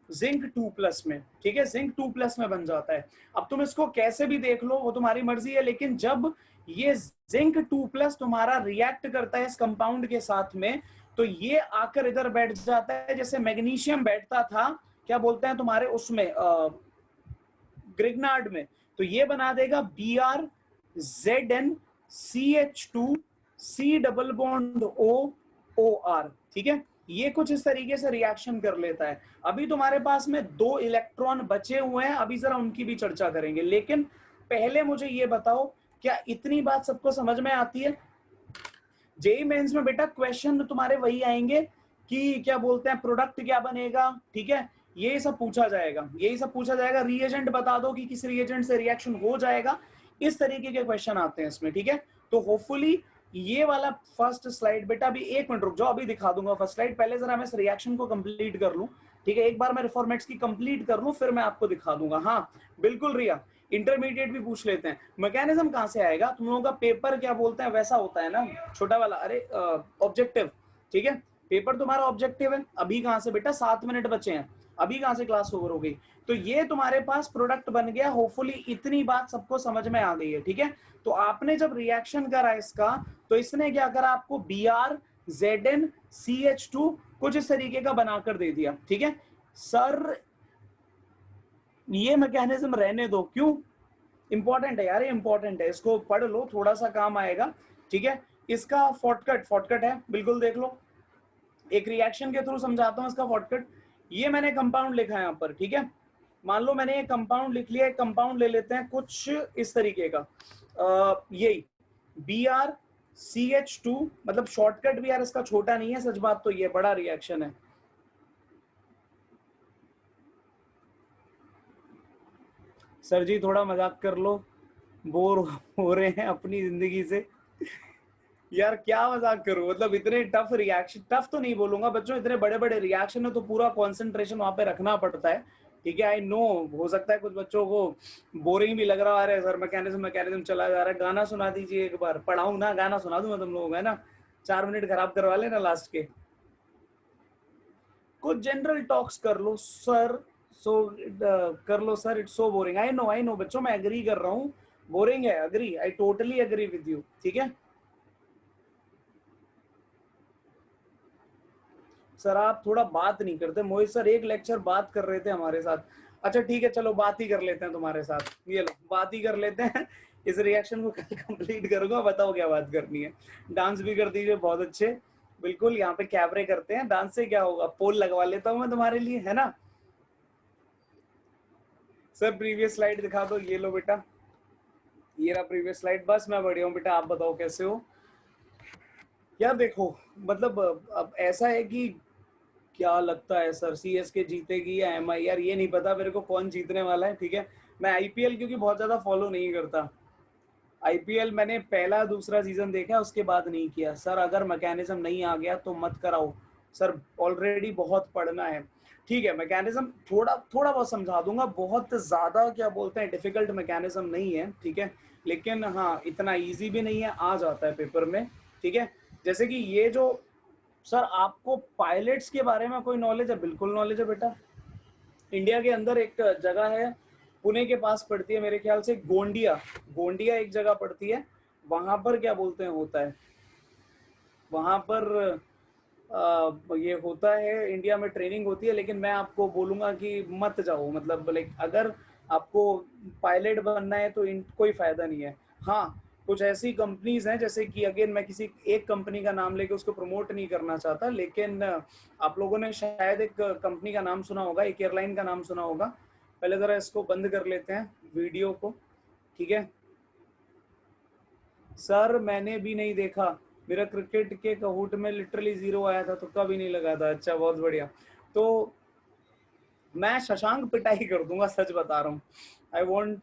जिंक 2+ में, ठीक है, जिंक 2+ में बन जाता है। अब तुम इसको कैसे भी देख लो, वो तुम्हारी मर्जी है, लेकिन जब ये जिंक 2+ तुम्हारा रिएक्ट करता है इस कंपाउंड के साथ में, तो ये आकर इधर बैठ जाता है जैसे मैग्नीशियम बैठता था, क्या बोलते हैं तुम्हारे उसमें ग्रिग्नार्ड में। तो ये बना देगा BrZnCH2C डबल बॉन्ड OOR, ठीक है। ये कुछ इस तरीके से रिएक्शन कर लेता है। अभी तुम्हारे पास में 2 इलेक्ट्रॉन बचे हुए हैं, अभी जरा उनकी भी चर्चा करेंगे, लेकिन पहले मुझे ये बताओ, क्या इतनी बात सबको समझ में आती है? जेई मेंस में बेटा क्वेश्चन तुम्हारे वही आएंगे कि क्या बोलते हैं प्रोडक्ट क्या बनेगा, ठीक है, यही सब पूछा जाएगा, यही सब पूछा जाएगा। रिएजेंट बता दो कि किस रिएजेंट से रिएक्शन हो जाएगा, इस तरीके के क्वेश्चन आते हैं इसमें, ठीक है। तो होपफुली ये वाला फर्स्ट स्लाइड, बेटा अभी 1 मिनट रुक जाओ, अभी दिखा दूंगा फर्स्ट स्लाइड, पहले जरा मैं इस रिएक्शन को कंप्लीट कर लूं, ठीक है, एक बार मैं रिफॉर्मेट्स की कंप्लीट कर लूं, फिर मैं आपको दिखा दूंगा। हाँ बिल्कुल रिया, इंटरमीडिएट भी पूछ लेते हैं, मैकेनिज्म कहां से आएगा, तुम लोगों का पेपर क्या बोलते हैं वैसा होता है ना, छोटा वाला, अरे ऑब्जेक्टिव, ठीक है, पेपर तुम्हारा ऑब्जेक्टिव है। अभी कहां से बेटा, 7 मिनट बचे हैं, अभी कहां से क्लास ओवर हो गई। तो ये तुम्हारे पास प्रोडक्ट बन गया, होपफुली इतनी बात सबको समझ में आ गई है, ठीक है। तो आपने जब रिएक्शन करा इसका, तो इसने क्या करा, आपको BrZnCH2 कुछ इस तरीके का बनाकर दे दिया, ठीक है। सर ये मैकेनिज्म रहने दो, क्यों, इंपॉर्टेंट है यार, ये इंपॉर्टेंट है, इसको पढ़ लो, थोड़ा सा काम आएगा, ठीक है। इसका शॉर्टकट है, बिल्कुल देख लो, एक रिएक्शन के थ्रू समझाता हूं इसका शॉर्टकट। ये मैंने कंपाउंड लिखा है यहाँ पर, ठीक है, मान लो मैंने एक कंपाउंड लिख लिया, एक कंपाउंड ले लेते हैं कुछ इस तरीके का, यही BrCH2, मतलब शॉर्टकट भी यार इसका छोटा नहीं है, सच बात तो ये बड़ा रिएक्शन है। सर जी थोड़ा मजाक कर लो, बोर हो रहे हैं अपनी जिंदगी से। यार क्या मजाक करूं, मतलब इतने टफ रिएक्शन, टफ तो नहीं बोलूंगा बच्चों, इतने बड़े बड़े रिएक्शन है तो पूरा कंसंट्रेशन वहां पे रखना पड़ता है, ठीक है। आई नो हो सकता है कुछ बच्चों को बोरिंग भी लग रहा है, सर मैकेनिज्म चला जा रहा है, गाना सुना दीजिए एक बार, पढ़ाऊं ना, गाना सुना दूं मैं तुम लोगों को, है ना, 4 मिनट खराब करवा लेना लास्ट के। कुछ जनरल टॉक्स कर लो सर, कर लो sir, it's so boring, I know बच्चों, मैं एग्री कर रहा हूँ, बोरिंग है, agree, I totally agree with you, ठीक है। सर आप थोड़ा बात नहीं करते, मोहित सर एक लेक्चर बात कर रहे थे हमारे साथ, अच्छा ठीक है चलो बात ही कर लेते हैं तुम्हारे साथ, ये लो बात ही कर लेते हैं। इस रिएक्शन को कल कंप्लीट करूंगा, बताओ क्या बात करनी है। डांस भी कर दीजिए, बहुत अच्छे, बिल्कुल, यहाँ पे कैमरे करते हैं, डांस से क्या होगा, पोल लगवा लेता हूँ मैं तुम्हारे लिए, है ना। सर प्रीवियस स्लाइड दिखा दो, ये लो बेटा, ये रहा प्रीवियस स्लाइड, बस मैं बढ़िया हूँ बेटा, आप बताओ कैसे हो। यार देखो, मतलब अब ऐसा है कि क्या लगता है सर CSK जीतेगी या MI, यार ये नहीं पता मेरे को कौन जीतने वाला है, ठीक है। मैं IPL क्योंकि बहुत ज्यादा फॉलो नहीं करता, IPL मैंने पहला दूसरा सीजन देखा, उसके बाद नहीं किया। सर अगर मैकेनिज्म नहीं आ गया तो मत कराओ सर, ऑलरेडी बहुत पढ़ना है, ठीक है। मैकेनिज्म थोड़ा थोड़ा बहुत समझा दूंगा, बहुत ज्यादा क्या बोलते हैं डिफिकल्ट मैकेनिज्म नहीं है, ठीक है, लेकिन हाँ इतना इजी भी नहीं है, आ जाता है पेपर में, ठीक है। जैसे कि ये जो, सर आपको पायलट्स के बारे में कोई नॉलेज है? बिल्कुल नॉलेज है बेटा, इंडिया के अंदर एक जगह है, पुणे के पास पड़ती है मेरे ख्याल से, गोंडिया, गोंडिया एक जगह पड़ती है, वहां पर क्या बोलते हैं होता है, वहां पर ये होता है, इंडिया में ट्रेनिंग होती है, लेकिन मैं आपको बोलूंगा कि मत जाओ, मतलब लाइक अगर आपको पायलट बनना है तो कोई फायदा नहीं है। हाँ कुछ ऐसी कंपनीज हैं, जैसे कि अगेन मैं किसी एक कंपनी का नाम लेके उसको प्रमोट नहीं करना चाहता, लेकिन आप लोगों ने शायद एक कंपनी का नाम सुना होगा, एक एयरलाइन का नाम सुना होगा। पहले जरा इसको बंद कर लेते हैं वीडियो को, ठीक है। सर मैंने भी नहीं देखा, मेरा क्रिकेट के कहूट में लिटरली 0 आया था, तुक्का भी नहीं लगा था, अच्छा बहुत बढ़िया। तो मैं शशांक पिटाई कर दूंगा, सच बता रहा हूँ, I want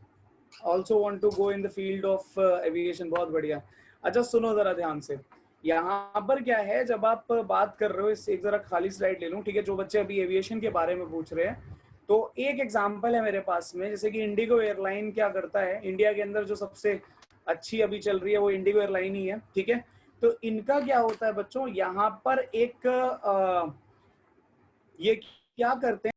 also want to go in the field of aviation, बहुत बढ़िया। अच्छा सुनो जरा ध्यान से, यहाँ पर क्या है, जब आप बात कर रहे हो, इससे एक जरा खाली स्लाइड ले लूं, ठीक है, जो बच्चे अभी एविएशन के बारे में पूछ रहे हैं, तो एक एग्जांपल है मेरे पास में, जैसे कि इंडिगो एयरलाइन क्या करता है, इंडिया के अंदर जो सबसे अच्छी अभी चल रही है वो इंडिगो एयरलाइन ही है, ठीक है। तो इनका क्या होता है बच्चों, यहाँ पर एक ये क्या करते हैं,